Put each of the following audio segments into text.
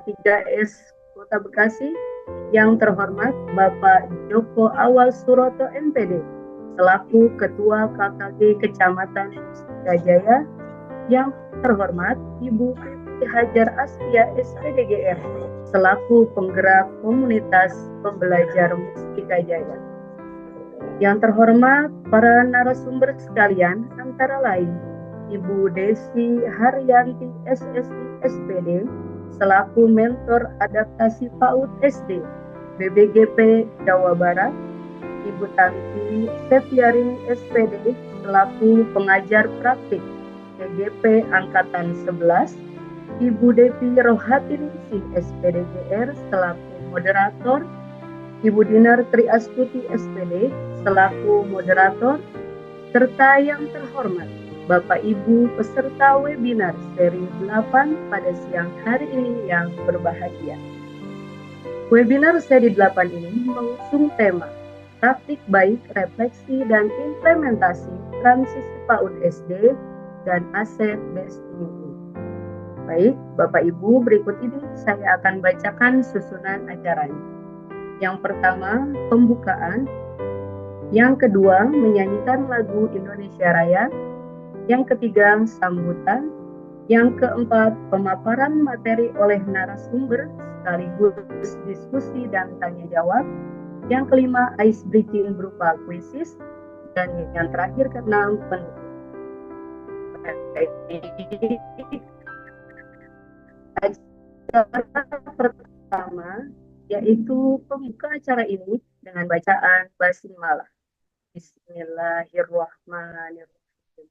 K3S Kota Bekasi, yang terhormat Bapak Joko Awal Suroto MPD selaku Ketua KKG Kecamatan Mustika Jaya, yang terhormat Ibu Fitri Hajar Astia SPDGR selaku penggerak komunitas pembelajar Mustika Jaya. Yang terhormat para narasumber sekalian, antara lain Ibu Desi Haryanti SSI SPD selaku mentor adaptasi PAUD SD BBGP Jawa Barat, Ibu Tanti Setiarini SPD selaku pengajar praktik PGP Angkatan 11, Ibu Devi Rohatiningsih SPDGR selaku moderator, Ibu Dinar Triastuti SPD selaku moderator, serta yang terhormat Bapak Ibu peserta webinar seri 8 pada siang hari ini yang berbahagia. Webinar seri 8 ini mengusung tema praktik baik, refleksi, dan implementasi transisi PAUD SD dan aset Destiny. Baik, Bapak Ibu, berikut ini saya akan bacakan susunan acaranya. Yang pertama, pembukaan. Yang kedua, menyanyikan lagu Indonesia Raya. Yang ketiga, sambutan. Yang keempat, pemaparan materi oleh narasumber sekaligus diskusi dan tanya jawab. Yang kelima, ice breaking berupa kuisis. Dan yang terakhir, keenam, penutup. Acara pertama yaitu pembuka acara ini dengan bacaan basmalah. Bismillahirrahmanirrahim.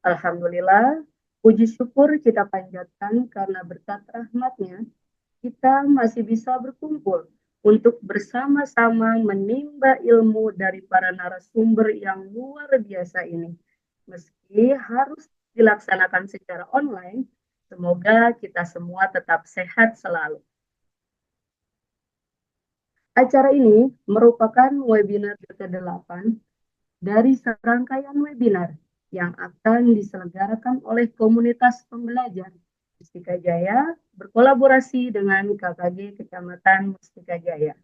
Alhamdulillah, puji syukur kita panjatkan karena berkat rahmat-Nya kita masih bisa berkumpul untuk bersama-sama menimba ilmu dari para narasumber yang luar biasa ini. Meski harus dilaksanakan secara online, semoga kita semua tetap sehat selalu. Acara ini merupakan webinar ke-8 dari serangkaian webinar yang akan diselenggarakan oleh komunitas pembelajar Mustika Jaya berkolaborasi dengan KKG Kecamatan Mustika Jaya.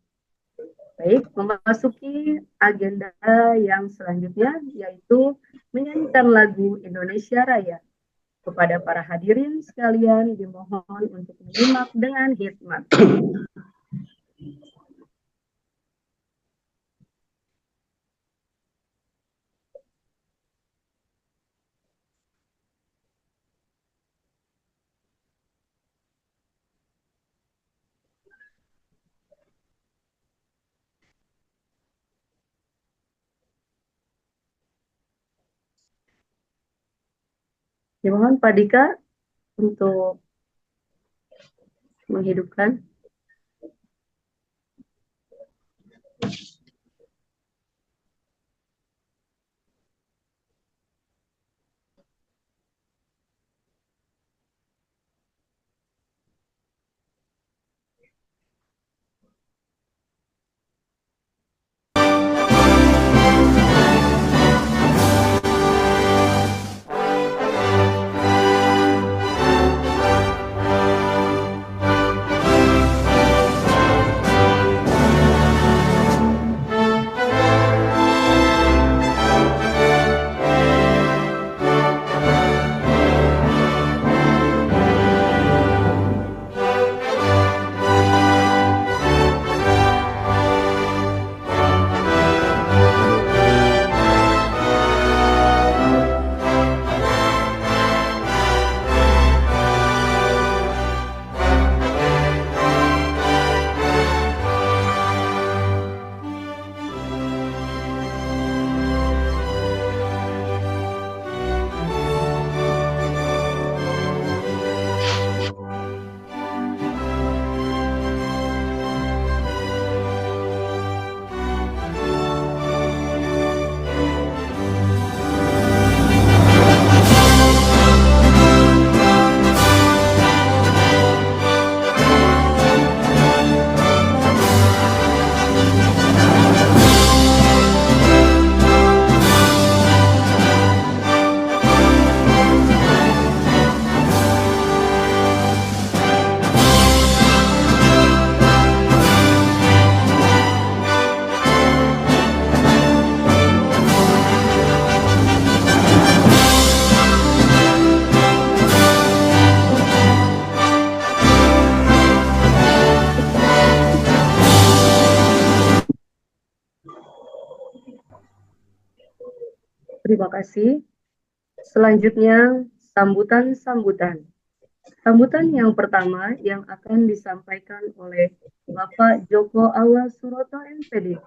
Baik, memasuki agenda yang selanjutnya yaitu menyanyikan lagu Indonesia Raya. Kepada para hadirin sekalian dimohon untuk menyimak dengan hikmat. Dimohon Pak Dika untuk menghidupkan. Terima kasih. Selanjutnya, sambutan-sambutan. Sambutan yang pertama yang akan disampaikan oleh Bapak Joko Awal Suroto MPD,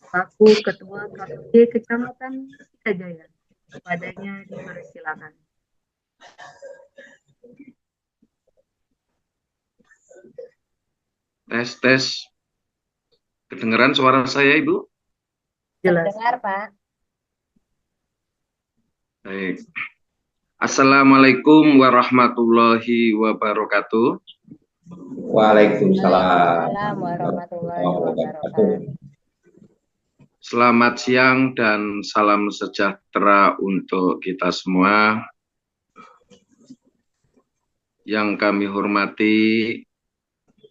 selaku Ketua KPD Kecamatan Mustikajaya. Padanya dipersilakan. Tes. Kedengaran suara saya, Ibu? Jelas. Dengar, Pak. Baik. Assalamualaikum warahmatullahi wabarakatuh. Waalaikumsalam warahmatullahi wabarakatuh. Selamat siang dan salam sejahtera untuk kita semua. Yang kami hormati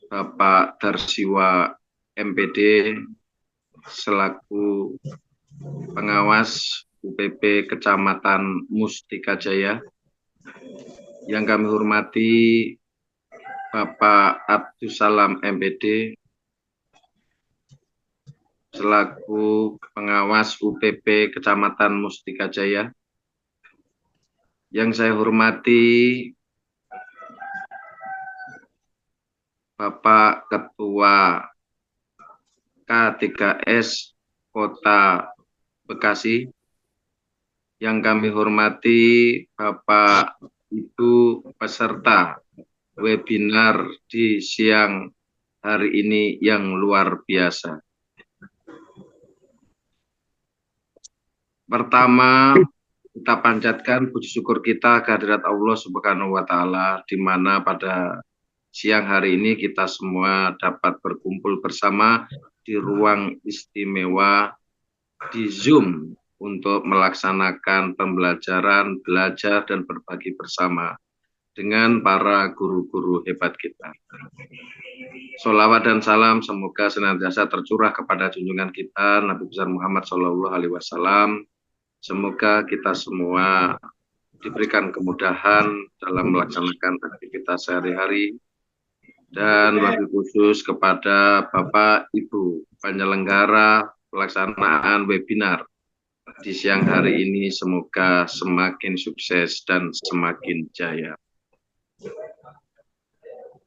Bapak Darsiwa MPD selaku pengawas UPP Kecamatan Mustikajaya. Yang kami hormati Bapak Abdussalam MPD selaku pengawas UPP Kecamatan Mustikajaya. Yang saya hormati Bapak Ketua K3S Kota Bekasi. Yang kami hormati Bapak Ibu peserta webinar di siang hari ini yang luar biasa. Pertama, kita panjatkan puji syukur kita kehadirat Allah Subhanahu wa Ta'ala, di mana pada siang hari ini kita semua dapat berkumpul bersama di ruang istimewa di Zoom untuk melaksanakan pembelajaran, belajar, dan berbagi bersama dengan para guru-guru hebat kita. Sholawat dan salam semoga senantiasa tercurah kepada junjungan kita Nabi besar Muhammad SAW. Semoga kita semua diberikan kemudahan dalam melaksanakan aktivitas sehari-hari, dan lebih khusus kepada Bapak Ibu penyelenggara pelaksanaan webinar di siang hari ini, semoga semakin sukses dan semakin jaya.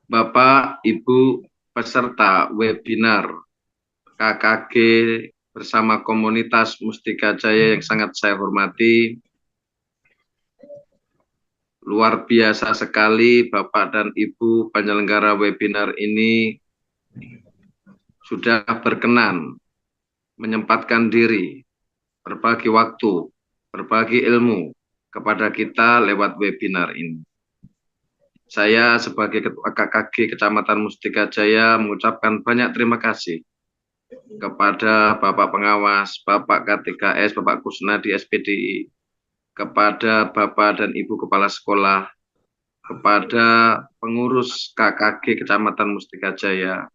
Bapak Ibu peserta webinar KKG bersama komunitas Mustikajaya yang sangat saya hormati, luar biasa sekali Bapak dan Ibu penyelenggara webinar ini sudah berkenan menyempatkan diri, berbagi waktu, berbagi ilmu kepada kita lewat webinar ini. Saya sebagai Ketua KKG Kecamatan Mustikajaya mengucapkan banyak terima kasih kepada Bapak Pengawas, Bapak K3S, Bapak Kusnadi SPDI, kepada Bapak dan Ibu Kepala Sekolah, kepada pengurus KKG Kecamatan Mustikajaya,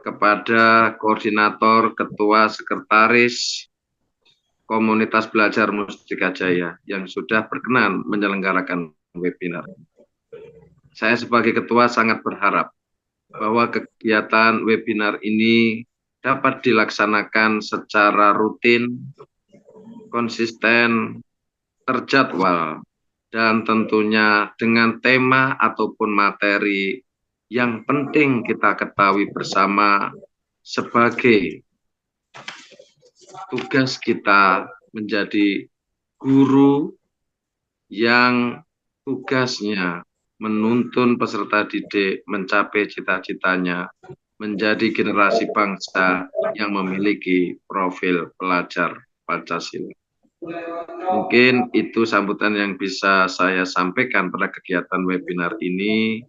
kepada koordinator, ketua, sekretaris komunitas belajar Mustikajaya yang sudah berkenan menyelenggarakan webinar. Saya sebagai ketua sangat berharap bahwa kegiatan webinar ini dapat dilaksanakan secara rutin, konsisten, terjadwal, dan tentunya dengan tema ataupun materi yang penting kita ketahui bersama sebagai tugas kita menjadi guru yang tugasnya menuntun peserta didik mencapai cita-citanya menjadi generasi bangsa yang memiliki profil pelajar Pancasila. Mungkin itu sambutan yang bisa saya sampaikan pada kegiatan webinar ini.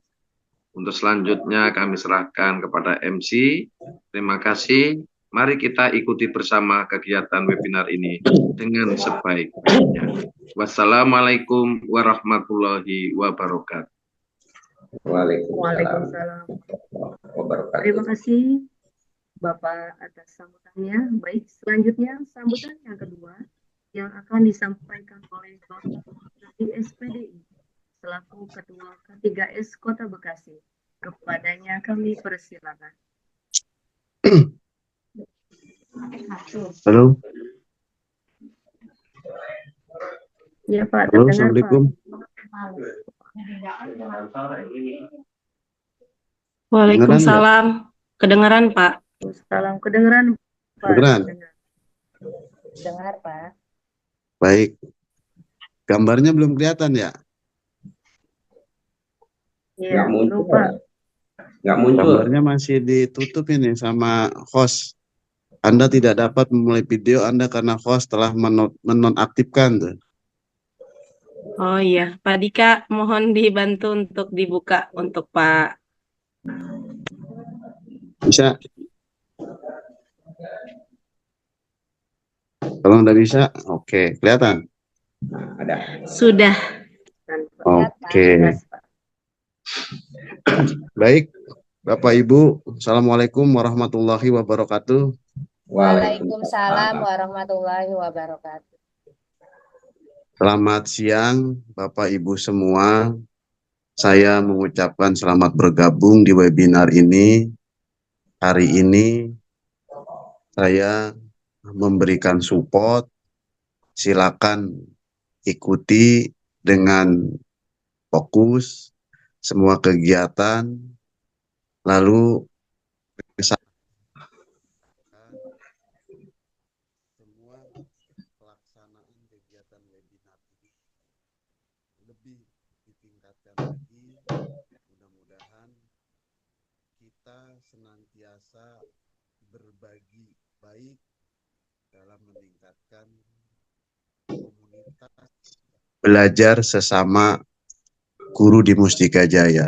Untuk selanjutnya kami serahkan kepada MC. Terima kasih. Mari kita ikuti bersama kegiatan webinar ini dengan sebaik-baiknya. Wassalamualaikum warahmatullahi wabarakatuh. Waalaikumsalam. Terima kasih Bapak atas sambutannya. Baik, selanjutnya sambutan yang kedua yang akan disampaikan oleh Bapak dari SPDI selaku Ketua K3S Kota Bekasi. Kepadanya kami persilakan. Halo. Ya Pak, Halo, terdengar Pak. Assalamualaikum. Waalaikumsalam. Kedengaran, Pak? Salam kedengeran Pak. Kedengeran? Dengar, Pak. Baik. Gambarnya belum kelihatan ya? Iya, belum Pak. Nggak muncul. Gambarnya masih ditutup ini sama host. Anda tidak dapat memulai video Anda karena host telah menonaktifkan tuh. Oh iya, Pak Dika mohon dibantu untuk dibuka untuk Pak. Bisa? Kalau nggak bisa, oke. Kelihatan? Ada. Sudah. Oke. Baik, Bapak Ibu, Assalamualaikum warahmatullahi wabarakatuh. Waalaikumsalam warahmatullahi wabarakatuh. Selamat siang, Bapak Ibu semua. Saya mengucapkan selamat bergabung di webinar ini. Hari ini saya memberikan support. Silakan ikuti dengan fokus semua kegiatan. Lalu semua pelaksanaan kegiatan webinar ini lebih ditingkatkan lagi. Mudah-mudahan kita senantiasa berbagi baik dalam meningkatkan komunitas belajar sesama guru di Mustika Jaya.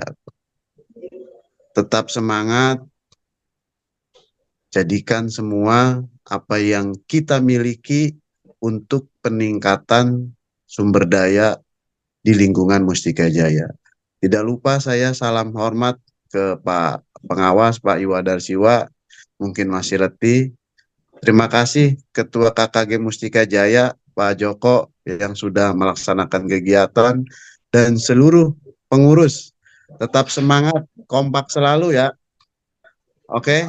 Tetap semangat, jadikan semua apa yang kita miliki untuk peningkatan sumber daya di lingkungan Mustika Jaya. Tidak lupa saya salam hormat ke Pak Pengawas, Pak Iwadar Siwa, mungkin masih letih. Terima kasih Ketua KKG Mustika Jaya, Pak Joko, yang sudah melaksanakan kegiatan, dan seluruh pengurus. Tetap semangat, kompak selalu ya. Oke?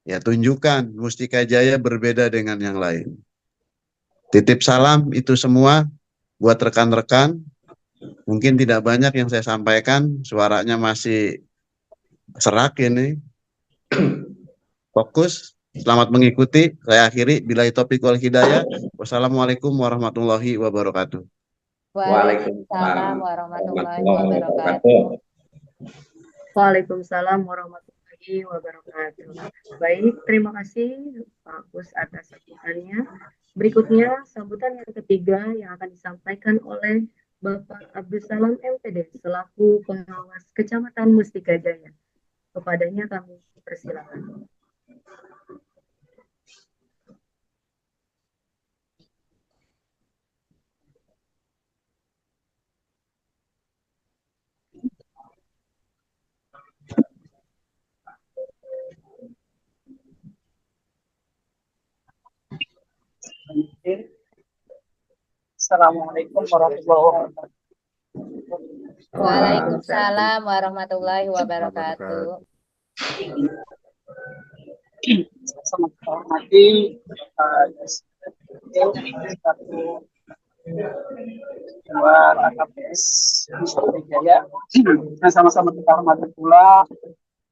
Ya, tunjukkan Mustika Jaya berbeda dengan yang lain. Titip salam itu semua buat rekan-rekan. Mungkin tidak banyak yang saya sampaikan, suaranya masih serak ini. Fokus, selamat mengikuti. Saya akhiri, billahi taufiq wal hidayah. Wassalamualaikum warahmatullahi wabarakatuh. Waalaikumsalam warahmatullahi wabarakatuh. Waalaikumsalam warahmatullahi wabarakatuh. Baik, terima kasih Pak Gus atas sambutannya. Berikutnya sambutan yang ketiga yang akan disampaikan oleh Bapak Abdul Salam MPD selaku pengawas Kecamatan Mustika Jaya. Kepadanya kami persilakan. Assalamualaikum warahmatullahi wabarakatuh. Waalaikumsalam warahmatullahi wabarakatuh. Sama hormati satu dua KPS Mustika Jaya, dan sama-sama kita hormati pula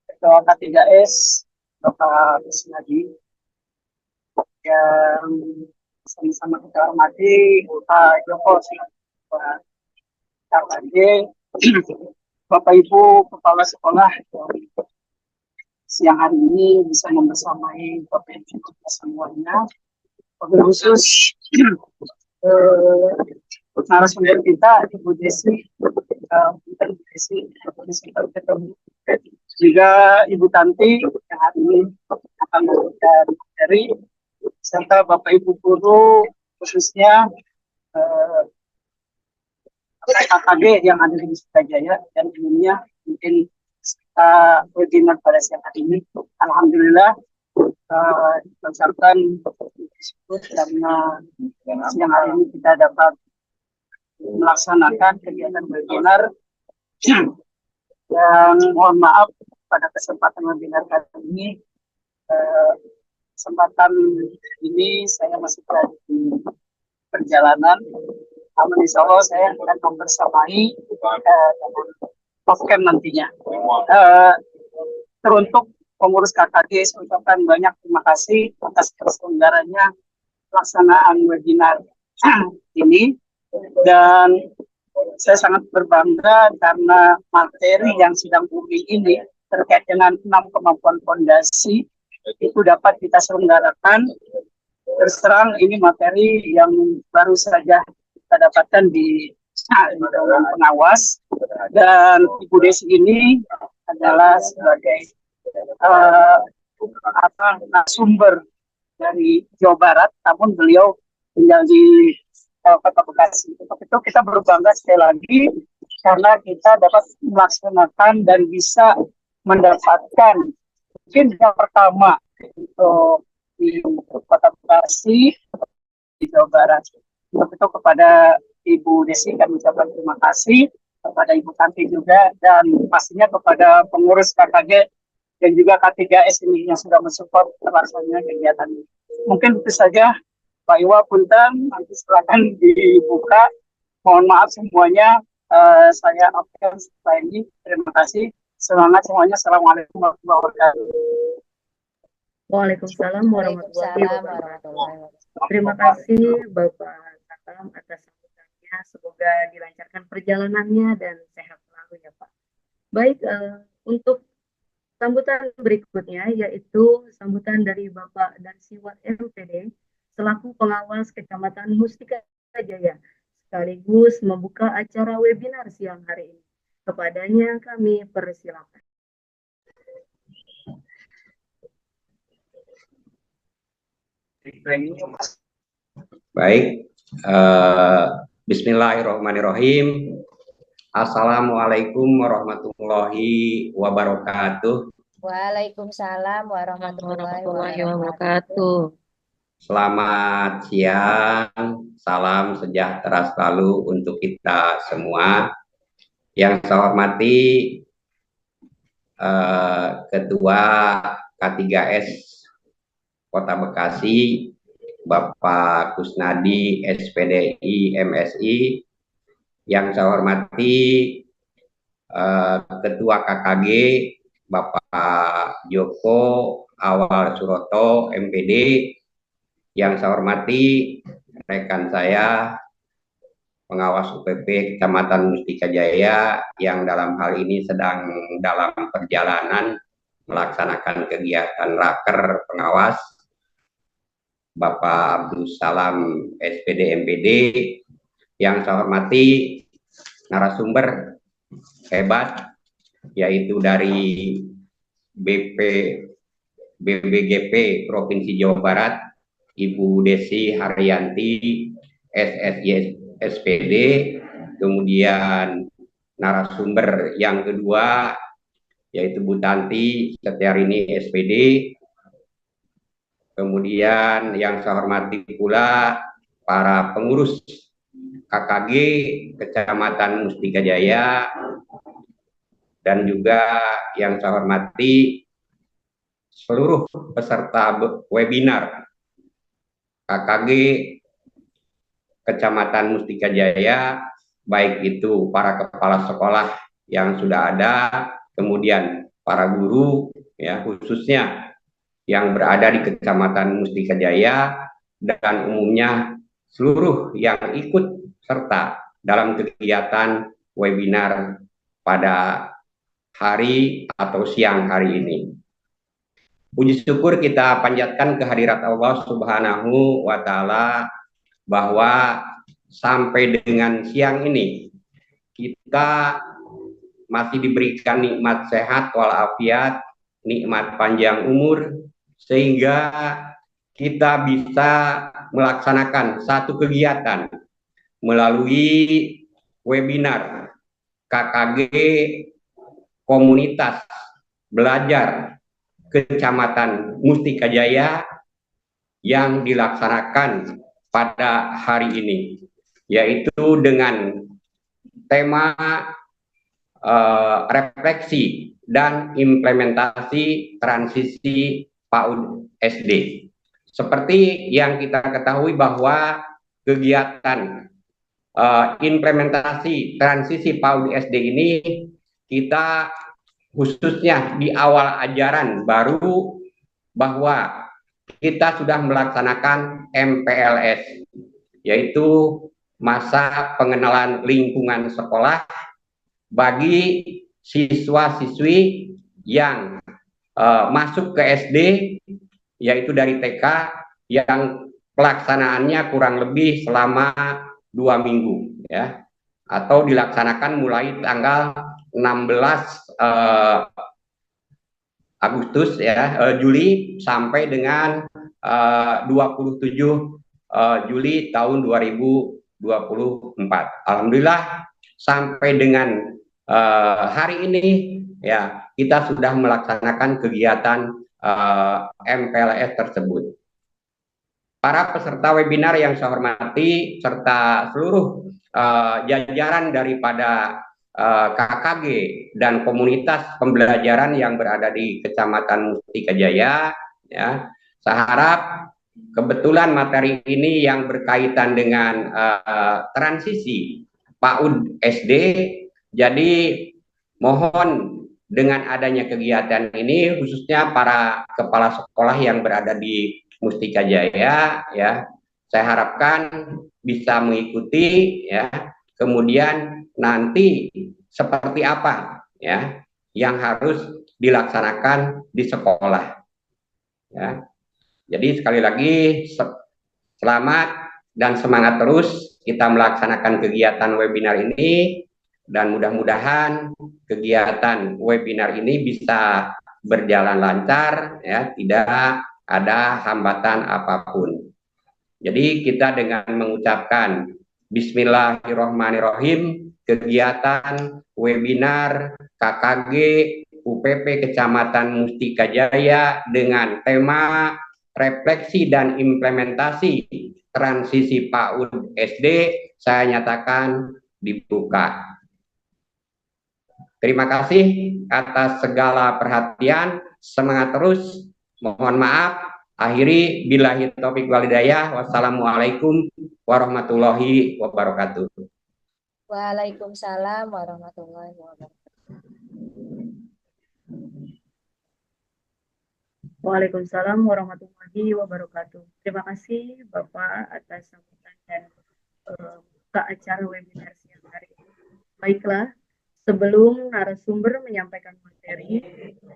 Ketua K3S Bapak Kusnadi, yang sama-sama kita hormati Pak Joko Pak KKG, Bapak Ibu Kepala Sekolah siang hari ini bisa membersamai Bapak Ibu kita semuanya. Wabil khusus narasumber kita Ibu Desi, juga Ibu Tanti yang hari ini akan memberikan materi, serta Bapak Ibu guru khususnya KKG yang ada di Mustika Jaya, dan umumnya mungkin webinar pada siang hari ini. Alhamdulillah mengucapkan syukur karena siang hari ini kita dapat melaksanakan kegiatan webinar. Dan mohon maaf pada kesempatan webinar kali ini, kesempatan ini saya masih berada di perjalanan Amin, insya Allah saya akan membersamai dengan Pofkem nantinya. Teruntuk pengurus KKG, saya ucapkan banyak terima kasih atas terselenggaranya pelaksanaan webinar ini, dan saya sangat berbangga karena materi yang sedang booming ini terkait dengan 6 kemampuan fondasi itu dapat kita selenggarakan. Terus terang ini materi yang baru saja kita dapatkan di Dewan Pengawas, dan Ibu Desi ini adalah sebagai sumber dari Jawa Barat, namun beliau tinggal di Kota Bekasi. Untuk itu kita berbangga sekali lagi karena kita dapat melaksanakan dan bisa mendapatkan mungkin yang pertama untuk di Kota Bekasi di Jawa Barat. Untuk itu kepada Ibu Desi kami ucapkan terima kasih, kepada Ibu Tanti juga, dan pastinya kepada pengurus KKG dan juga K3S ini yang sudah mensupport terlaksananya kegiatan ini. Mungkin itu saja Pak Iwa, punten, nanti silakan dibuka. Mohon maaf semuanya, saya akan setelah ini. Terima kasih. Semangat semuanya. Assalamualaikum warahmatullahi wabarakatuh. Waalaikumsalam warahmatullahi wabarakatuh. Terima kasih Bapak Salam atas sambutannya. Semoga dilancarkan perjalanannya dan sehat selalu ya Pak. Baik, untuk sambutan berikutnya yaitu sambutan dari Bapak Dansiwat MPD selaku pengawas Kecamatan Mustika Jaya, sekaligus membuka acara webinar siang hari ini. Kepadanya kami persilakan. Baik, Bismillahirrahmanirrahim. Assalamualaikum warahmatullahi wabarakatuh. Waalaikumsalam warahmatullahi wabarakatuh. Selamat siang, salam sejahtera selalu untuk kita semua. Yang saya hormati Ketua K3S Kota Bekasi, Bapak Kusnadi SPDI MSI. Yang saya hormati Ketua KKG Bapak Joko Awal Suroto MPD. Yang saya hormati rekan saya pengawas UPP Kecamatan Mustika Jaya yang dalam hal ini sedang dalam perjalanan melaksanakan kegiatan raker pengawas, Bapak Abdul Salam SPD MPD. Yang saya hormati narasumber hebat yaitu dari BBGP Provinsi Jawa Barat, Ibu Desi Haryanti SSY SPD. Kemudian narasumber yang kedua yaitu Bu Tanti Setiarini SPD. Kemudian yang saya hormati pula para pengurus KKG Kecamatan Mustika Jaya, dan juga yang saya hormati seluruh peserta webinar KKG Kecamatan Mustika Jaya, baik itu para kepala sekolah yang sudah ada, kemudian para guru ya khususnya yang berada di Kecamatan Mustika Jaya, dan umumnya seluruh yang ikut serta dalam kegiatan webinar pada hari atau siang hari ini. Puji syukur kita panjatkan kehadirat Allah Subhanahu wa Ta'ala bahwa sampai dengan siang ini kita masih diberikan nikmat sehat walafiat, nikmat panjang umur, sehingga kita bisa melaksanakan satu kegiatan melalui webinar KKG Komunitas Belajar Kecamatan Mustika Jaya yang dilaksanakan pada hari ini, yaitu dengan tema refleksi dan implementasi transisi PAUD SD. Seperti yang kita ketahui bahwa kegiatan implementasi transisi PAUD SD ini, kita khususnya di awal ajaran baru bahwa kita sudah melaksanakan MPLS, yaitu masa pengenalan lingkungan sekolah bagi siswa-siswi yang masuk ke SD, yaitu dari TK, yang pelaksanaannya kurang lebih selama 2 minggu, ya, atau dilaksanakan mulai tanggal 16 Agustus, ya, Juli sampai dengan 27 Juli tahun 2024. Alhamdulillah sampai dengan hari ini, ya, kita sudah melaksanakan kegiatan MPLS tersebut. Para peserta webinar yang saya hormati serta seluruh jajaran daripada KKG dan komunitas pembelajaran yang berada di Kecamatan Mustika Jaya, ya, saya harap kebetulan materi ini yang berkaitan dengan transisi PAUD SD, jadi mohon dengan adanya kegiatan ini khususnya para kepala sekolah yang berada di Mustika Jaya, ya, saya harapkan bisa mengikuti, ya, kemudian nanti seperti apa, ya, yang harus dilaksanakan di sekolah, ya. Jadi sekali lagi selamat dan semangat terus kita melaksanakan kegiatan webinar ini, dan mudah-mudahan kegiatan webinar ini bisa berjalan lancar, ya, tidak ada hambatan apapun. Jadi kita dengan mengucapkan Bismillahirrahmanirrahim, kegiatan webinar KKG UPP Kecamatan Mustika Jaya dengan tema refleksi dan implementasi transisi PAUD SD saya nyatakan dibuka. Terima kasih atas segala perhatian, semangat terus. Mohon maaf, akhiri billahi taufik wal hidayah. Wassalamualaikum warahmatullahi wabarakatuh. Waalaikumsalam warahmatullahi wabarakatuh. Waalaikumsalam warahmatullahi wabarakatuh. Terima kasih Bapak atas sambutan dan buka acara webinar siang hari ini. Baiklah, sebelum narasumber menyampaikan materi,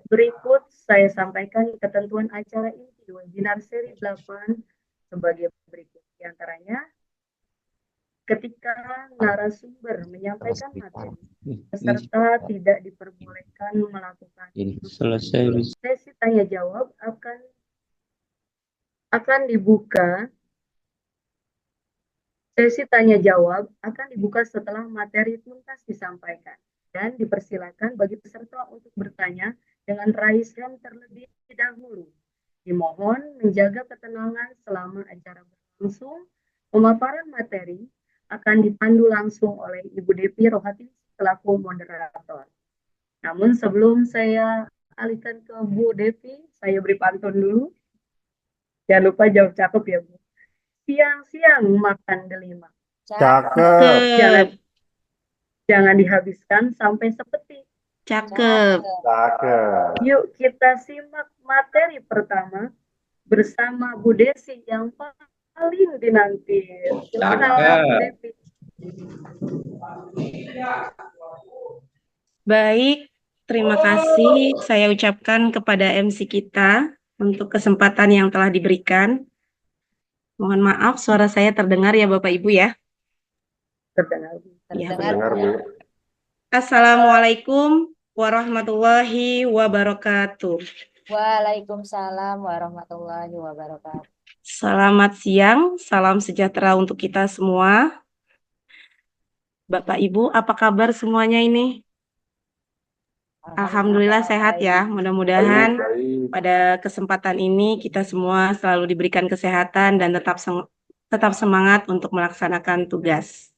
berikut saya sampaikan ketentuan acara inti webinar seri 8 sebagai berikut. Di antaranya, ketika narasumber menyampaikan materi, peserta tidak diperbolehkan melakukan sesi tanya jawab akan dibuka. Sesi tanya jawab akan dibuka setelah materi tuntas disampaikan, dan dipersilakan bagi peserta untuk bertanya dengan raise hand terlebih dahulu. Dimohon menjaga ketenangan selama acara berlangsung. Pemaparan materi akan dipandu langsung oleh Ibu Devi Rohati selaku moderator. Namun sebelum saya alihkan ke Bu Devi, saya beri pantun dulu. Jangan lupa jawab cakep ya, Bu. Siang-siang makan delima. Cakep. Jangan dihabiskan sampai seperti. Cakep. Yuk kita simak materi pertama bersama Bu Desi yang paling dinanti. Silakan, Bu Devi. Baik, terima kasih saya ucapkan kepada MC kita untuk kesempatan yang telah diberikan. Mohon maaf suara saya terdengar ya Bapak Ibu ya. Terdengar. Terdengar, Bu. Assalamualaikum warahmatullahi wabarakatuh. Waalaikumsalam warahmatullahi wabarakatuh. Selamat siang, salam sejahtera untuk kita semua. Bapak Ibu, apa kabar semuanya ini? Alhamdulillah sehat ya. Mudah-mudahan pada kesempatan ini kita semua selalu diberikan kesehatan dan tetap semangat untuk melaksanakan tugas.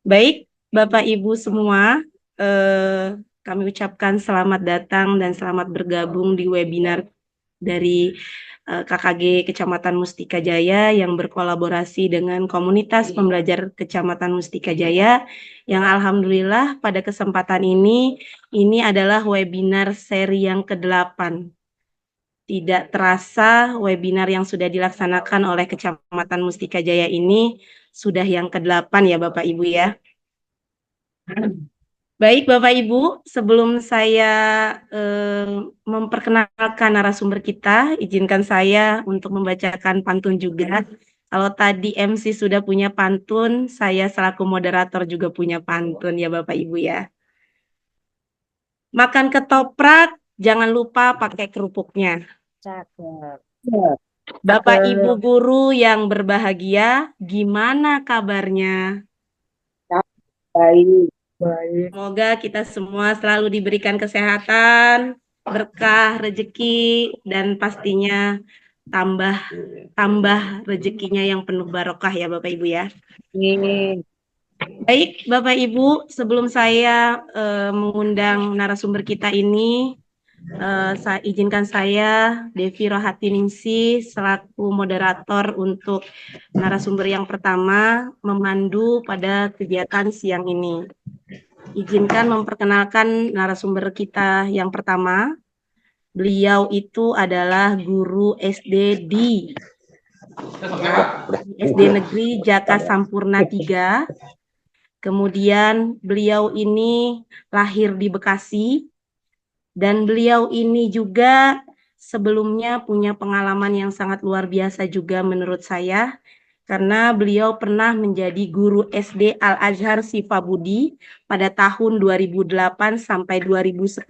Baik, Bapak Ibu semua, kami ucapkan selamat datang dan selamat bergabung di webinar dari KKG Kecamatan Mustika Jaya yang berkolaborasi dengan komunitas pembelajar Kecamatan Mustika Jaya yang alhamdulillah pada kesempatan ini adalah webinar seri yang ke-8. Tidak terasa webinar yang sudah dilaksanakan oleh Kecamatan Mustika Jaya ini sudah yang ke-8 ya Bapak Ibu ya. Baik Bapak Ibu, sebelum saya memperkenalkan narasumber kita, izinkan saya untuk membacakan pantun juga. Kalau tadi MC sudah punya pantun, saya selaku moderator juga punya pantun ya Bapak Ibu ya. Makan ketoprak, jangan lupa pakai kerupuknya. Cakep. Bapak Ibu guru yang berbahagia, gimana kabarnya? Baik. Semoga kita semua selalu diberikan kesehatan, berkah, rezeki, dan pastinya tambah rezekinya yang penuh barokah ya Bapak Ibu ya. Baik Bapak Ibu, sebelum saya mengundang narasumber kita ini, izinkan saya Devi Rohatiningsih selaku moderator untuk narasumber yang pertama memandu pada kegiatan siang ini. Izinkan memperkenalkan narasumber kita yang pertama. Beliau itu adalah guru SD di SD Negeri Jaka Sampurna 3. Kemudian beliau ini lahir di Bekasi. Dan beliau ini juga sebelumnya punya pengalaman yang sangat luar biasa juga menurut saya. Karena beliau pernah menjadi guru SD Al-Azhar Sifabudi pada tahun 2008 sampai 2010.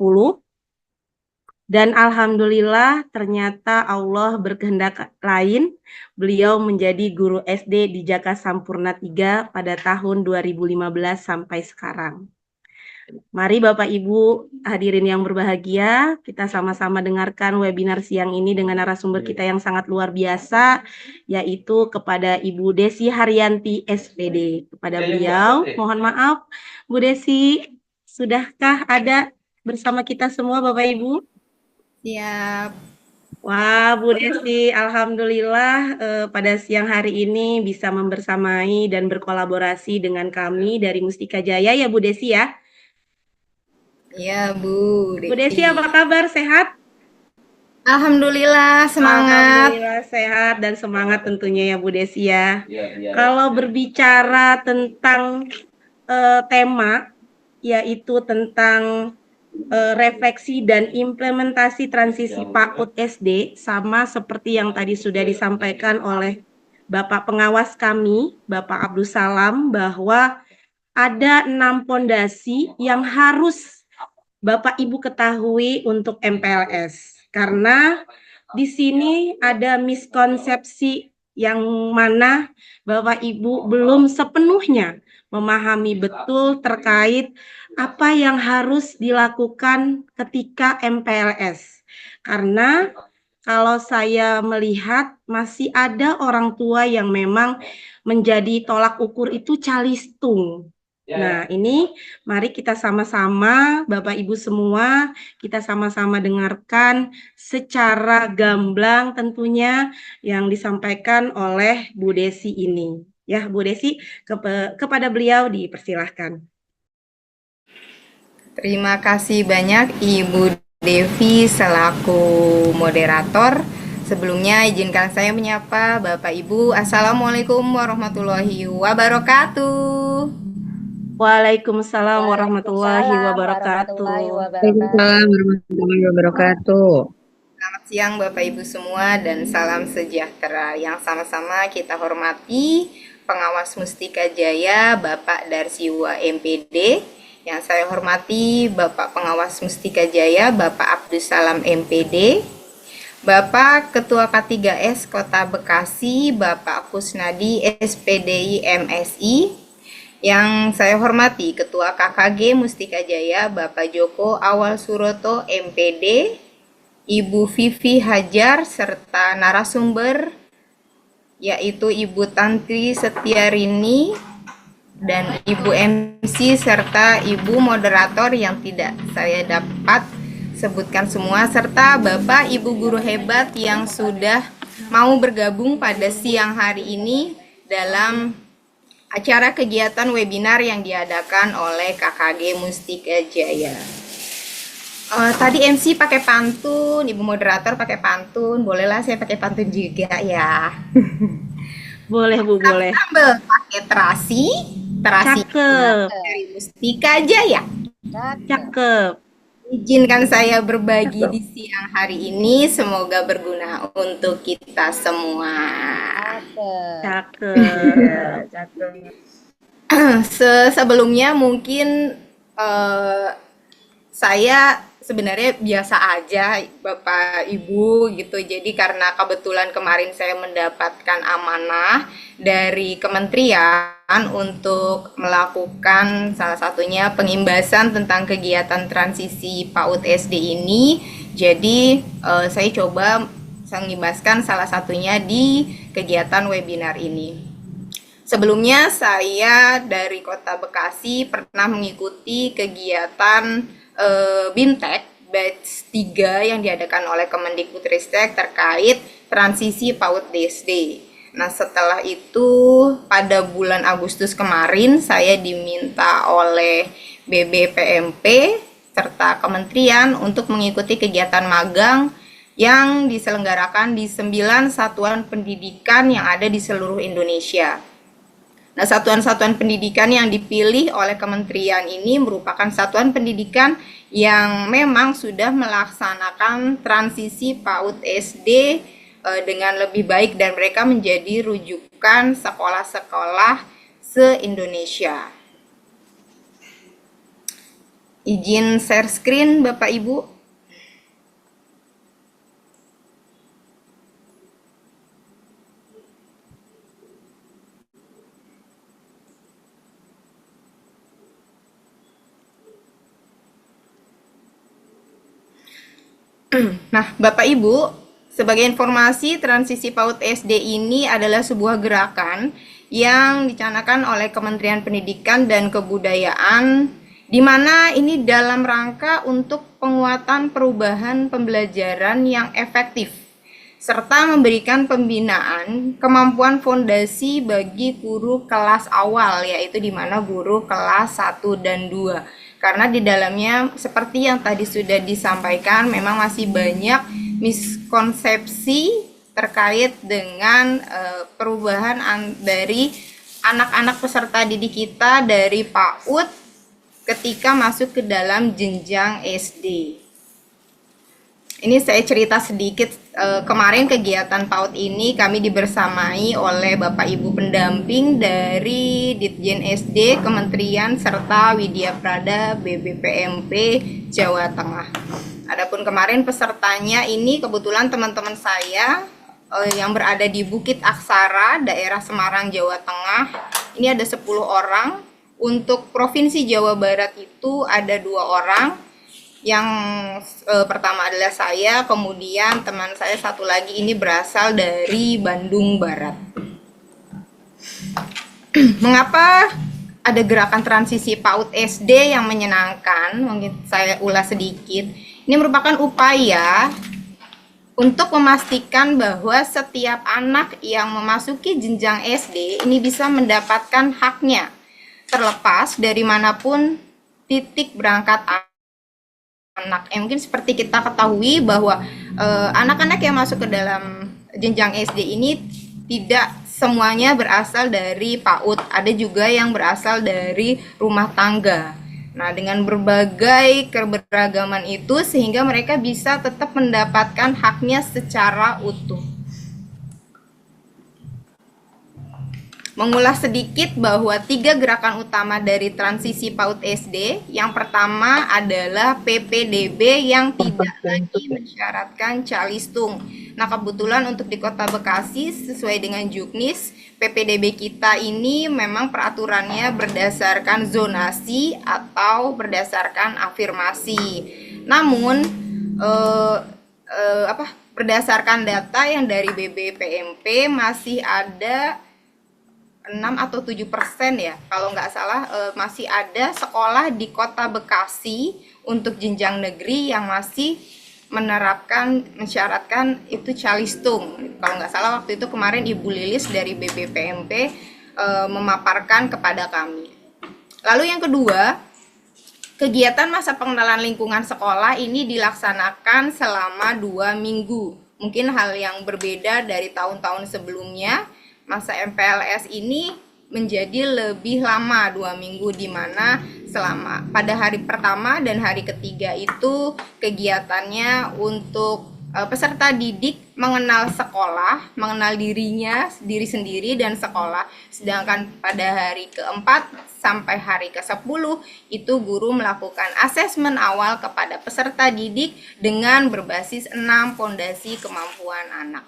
Dan alhamdulillah ternyata Allah berkehendak lain, beliau menjadi guru SD di Jaka Sampurna 3 pada tahun 2015 sampai sekarang. Mari Bapak Ibu hadirin yang berbahagia, kita sama-sama dengarkan webinar siang ini dengan narasumber kita yang sangat luar biasa, yaitu kepada Ibu Desi Haryanti SPD. Kepada beliau, mohon maaf, Bu Desi, sudahkah ada bersama kita semua Bapak Ibu? Siap. Wah, Bu Desi, alhamdulillah pada siang hari ini bisa membersamai dan berkolaborasi dengan kami dari Mustika Jaya ya Bu Desi ya. Iya, Bu Desi. Bu Desi apa kabar? Sehat? Alhamdulillah, semangat. Alhamdulillah sehat dan semangat tentunya ya Bu Desi ya. Kalau berbicara tentang tema, yaitu tentang refleksi dan implementasi transisi PAUD SD, sama seperti yang tadi sudah disampaikan oleh Bapak pengawas kami, Bapak Abdul Salam, bahwa ada 6 pondasi yang harus Bapak Ibu ketahui untuk MPLS. Karena di sini ada miskonsepsi yang mana Bapak Ibu belum sepenuhnya memahami betul terkait apa yang harus dilakukan ketika MPLS. Karena kalau saya melihat masih ada orang tua yang memang menjadi tolak ukur itu calistung. Nah, ini mari kita sama-sama, Bapak Ibu semua, kita sama-sama dengarkan secara gamblang tentunya yang disampaikan oleh Bu Desi ini. Ya, Bu Desi, kepada beliau dipersilahkan. Terima kasih banyak Ibu Devi selaku moderator. Sebelumnya izinkan saya menyapa Bapak Ibu. Assalamualaikum warahmatullahi wabarakatuh. Waalaikumsalam warahmatullahi wabarakatuh. Waalaikumsalam warahmatullahi wabarakatuh. Selamat siang Bapak Ibu semua dan salam sejahtera. Yang sama-sama kita hormati pengawas Mustika Jaya Bapak Darsiwa MPD. Yang saya hormati Bapak pengawas Mustika Jaya Bapak Abdul Salam MPD. Bapak Ketua K3S Kota Bekasi Bapak Kusnadi SPDI MSI. Yang saya hormati Ketua KKG Mustika Jaya Bapak Joko Awal Suroto MPD, Ibu Vivi Hajar serta narasumber yaitu Ibu Tantri Setiarini dan Ibu MC serta Ibu moderator yang tidak saya dapat disebutkan semua, serta Bapak Ibu guru hebat yang sudah mau bergabung pada siang hari ini dalam acara kegiatan webinar yang diadakan oleh KKG Mustika Jaya. Tadi MC pakai pantun, Ibu moderator pakai pantun, bolehlah saya pakai pantun juga ya. Boleh Bu, boleh. Sambel pakai terasi Cakep, dari Mustika Jaya. cakep. Izinkan saya berbagi di siang hari ini, semoga berguna untuk kita semua. Cakep. Sebelumnya mungkin saya sebenarnya biasa aja Bapak Ibu gitu. Jadi karena kebetulan kemarin saya mendapatkan amanah dari kementerian untuk melakukan salah satunya pengimbasan tentang kegiatan transisi PAUD SD ini. Jadi saya coba mengimbaskan salah satunya di kegiatan webinar ini. Sebelumnya saya dari Kota Bekasi pernah mengikuti kegiatan BIMTEK batch 3 yang diadakan oleh Kemendikbudristek terkait transisi PAUD SD. Nah, setelah itu pada bulan Agustus kemarin saya diminta oleh BBPMP serta kementerian untuk mengikuti kegiatan magang yang diselenggarakan di 9 satuan pendidikan yang ada di seluruh Indonesia. Nah, satuan-satuan pendidikan yang dipilih oleh kementerian ini merupakan satuan pendidikan yang memang sudah melaksanakan transisi PAUD SD dengan lebih baik dan mereka menjadi rujukan sekolah-sekolah se-Indonesia. Izin share screen Bapak Ibu. Nah, Bapak Ibu, sebagai informasi, transisi PAUD SD ini adalah sebuah gerakan yang dicanangkan oleh Kementerian Pendidikan dan Kebudayaan, di mana ini dalam rangka untuk penguatan perubahan pembelajaran yang efektif, serta memberikan pembinaan kemampuan fondasi bagi guru kelas awal, yaitu di mana guru kelas 1 dan 2. Karena di dalamnya seperti yang tadi sudah disampaikan memang masih banyak miskonsepsi terkait dengan perubahan dari anak-anak peserta didik kita dari PAUD ketika masuk ke dalam jenjang SD. Ini saya cerita sedikit, kemarin kegiatan PAUD ini kami dibersamai oleh Bapak Ibu pendamping dari Ditjen SD, Kementerian, serta Widya Prada BBPMP Jawa Tengah. Adapun kemarin pesertanya ini kebetulan teman-teman saya yang berada di Bukit Aksara, daerah Semarang, Jawa Tengah. Ini ada 10 orang. Untuk Provinsi Jawa Barat itu ada 2 orang. Yang pertama adalah saya, kemudian teman saya satu lagi ini berasal dari Bandung Barat. Mengapa ada gerakan transisi PAUD SD yang menyenangkan? Mungkin saya ulas sedikit. Ini merupakan upaya untuk memastikan bahwa setiap anak yang memasuki jenjang SD ini bisa mendapatkan haknya, terlepas dari manapun titik berangkat anak. Mungkin seperti kita ketahui bahwa anak-anak yang masuk ke dalam jenjang SD ini tidak semuanya berasal dari PAUD, ada juga yang berasal dari rumah tangga. Nah, dengan berbagai keberagaman itu sehingga mereka bisa tetap mendapatkan haknya secara utuh. Mengulas sedikit bahwa 3 gerakan utama dari transisi PAUD SD. Yang pertama adalah PPDB yang tidak lagi mensyaratkan calistung. Nah, kebetulan untuk di Kota Bekasi sesuai dengan Juknis, PPDB kita ini memang peraturannya berdasarkan zonasi atau berdasarkan afirmasi. Namun berdasarkan data yang dari BBPMP masih ada 6 atau 7% ya, kalau nggak salah, masih ada sekolah di Kota Bekasi untuk jenjang negeri yang masih mensyaratkan itu calistung. Kalau nggak salah waktu itu kemarin Ibu Lilis dari BPPMP memaparkan kepada kami. Lalu yang kedua, kegiatan masa pengenalan lingkungan sekolah ini dilaksanakan selama 2 minggu. Mungkin hal yang berbeda dari tahun-tahun sebelumnya, masa MPLS ini menjadi lebih lama 2 minggu, di mana selama pada hari pertama dan hari ketiga itu kegiatannya untuk peserta didik mengenal sekolah, mengenal diri sendiri dan sekolah. Sedangkan pada hari keempat sampai hari ke-10 itu guru melakukan asesmen awal kepada peserta didik dengan berbasis 6 fondasi kemampuan anak.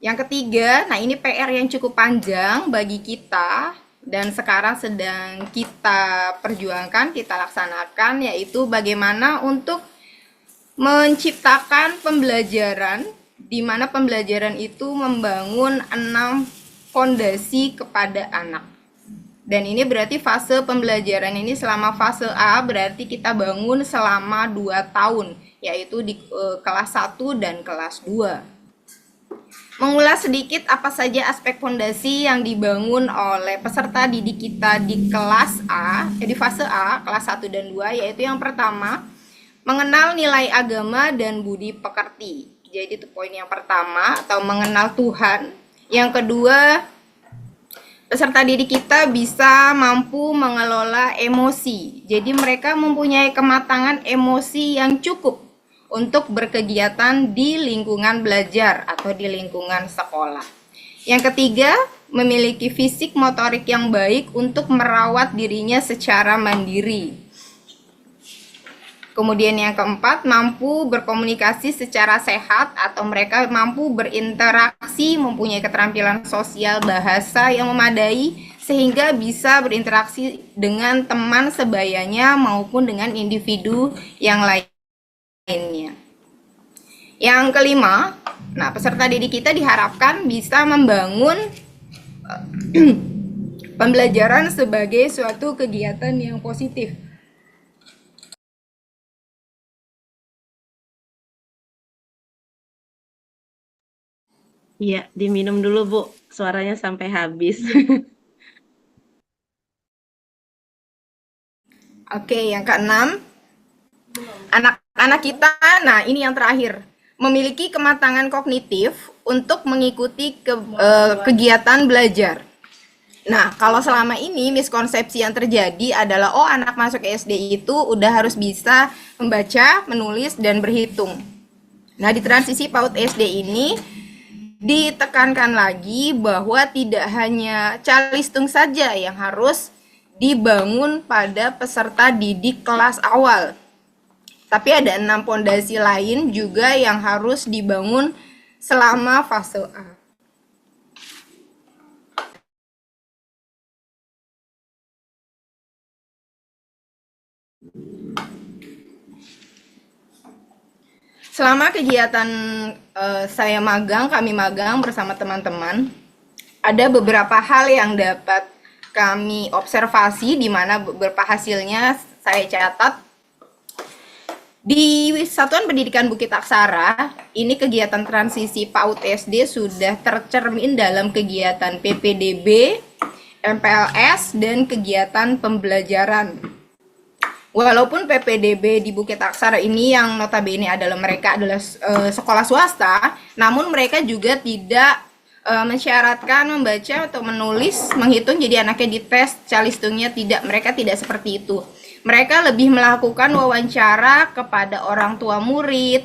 Yang ketiga, nah ini PR yang cukup panjang bagi kita dan sekarang sedang kita perjuangkan, kita laksanakan, yaitu bagaimana untuk menciptakan pembelajaran di mana pembelajaran itu membangun 6 fondasi kepada anak. Dan ini berarti fase pembelajaran ini selama fase A berarti kita bangun selama 2 tahun, yaitu di kelas 1 dan kelas 2. Mengulas sedikit apa saja aspek fondasi yang dibangun oleh peserta didik kita di kelas A, di fase A, kelas 1 dan 2, yaitu yang pertama, mengenal nilai agama dan budi pekerti. Jadi itu poin yang pertama, atau mengenal Tuhan. Yang kedua, peserta didik kita bisa mampu mengelola emosi. Jadi mereka mempunyai kematangan emosi yang cukup untuk berkegiatan di lingkungan belajar atau di lingkungan sekolah. Yang ketiga, memiliki fisik motorik yang baik untuk merawat dirinya secara mandiri. Kemudian yang keempat, mampu berkomunikasi secara sehat atau mereka mampu berinteraksi, mempunyai keterampilan sosial bahasa yang memadai sehingga bisa berinteraksi dengan teman sebayanya maupun dengan individu yang lainnya. Yang kelima, nah peserta didik kita diharapkan bisa membangun pembelajaran sebagai suatu kegiatan yang positif. Iya, diminum dulu Bu, suaranya sampai habis. Oke, yang keenam, anak-anak kita, nah ini yang terakhir, memiliki kematangan kognitif untuk mengikuti kegiatan belajar. Nah, kalau selama ini miskonsepsi yang terjadi adalah, oh anak masuk ke SD itu udah harus bisa membaca, menulis, dan berhitung. Nah, di transisi PAUD SD ini ditekankan lagi bahwa tidak hanya calistung saja yang harus dibangun pada peserta didik kelas awal, tapi ada 6 fondasi lain juga yang harus dibangun selama fase A. Selama kegiatan kami magang bersama teman-teman, ada beberapa hal yang dapat kami observasi di mana beberapa hasilnya saya catat. Di Satuan Pendidikan Bukit Aksara, ini kegiatan transisi PAUD SD sudah tercermin dalam kegiatan PPDB, MPLS, dan kegiatan pembelajaran. Walaupun PPDB di Bukit Aksara ini yang notabene mereka adalah sekolah swasta, namun mereka juga tidak mensyaratkan membaca atau menulis, menghitung, jadi anaknya dites calistungnya tidak, mereka tidak seperti itu. Mereka lebih melakukan wawancara kepada orang tua murid,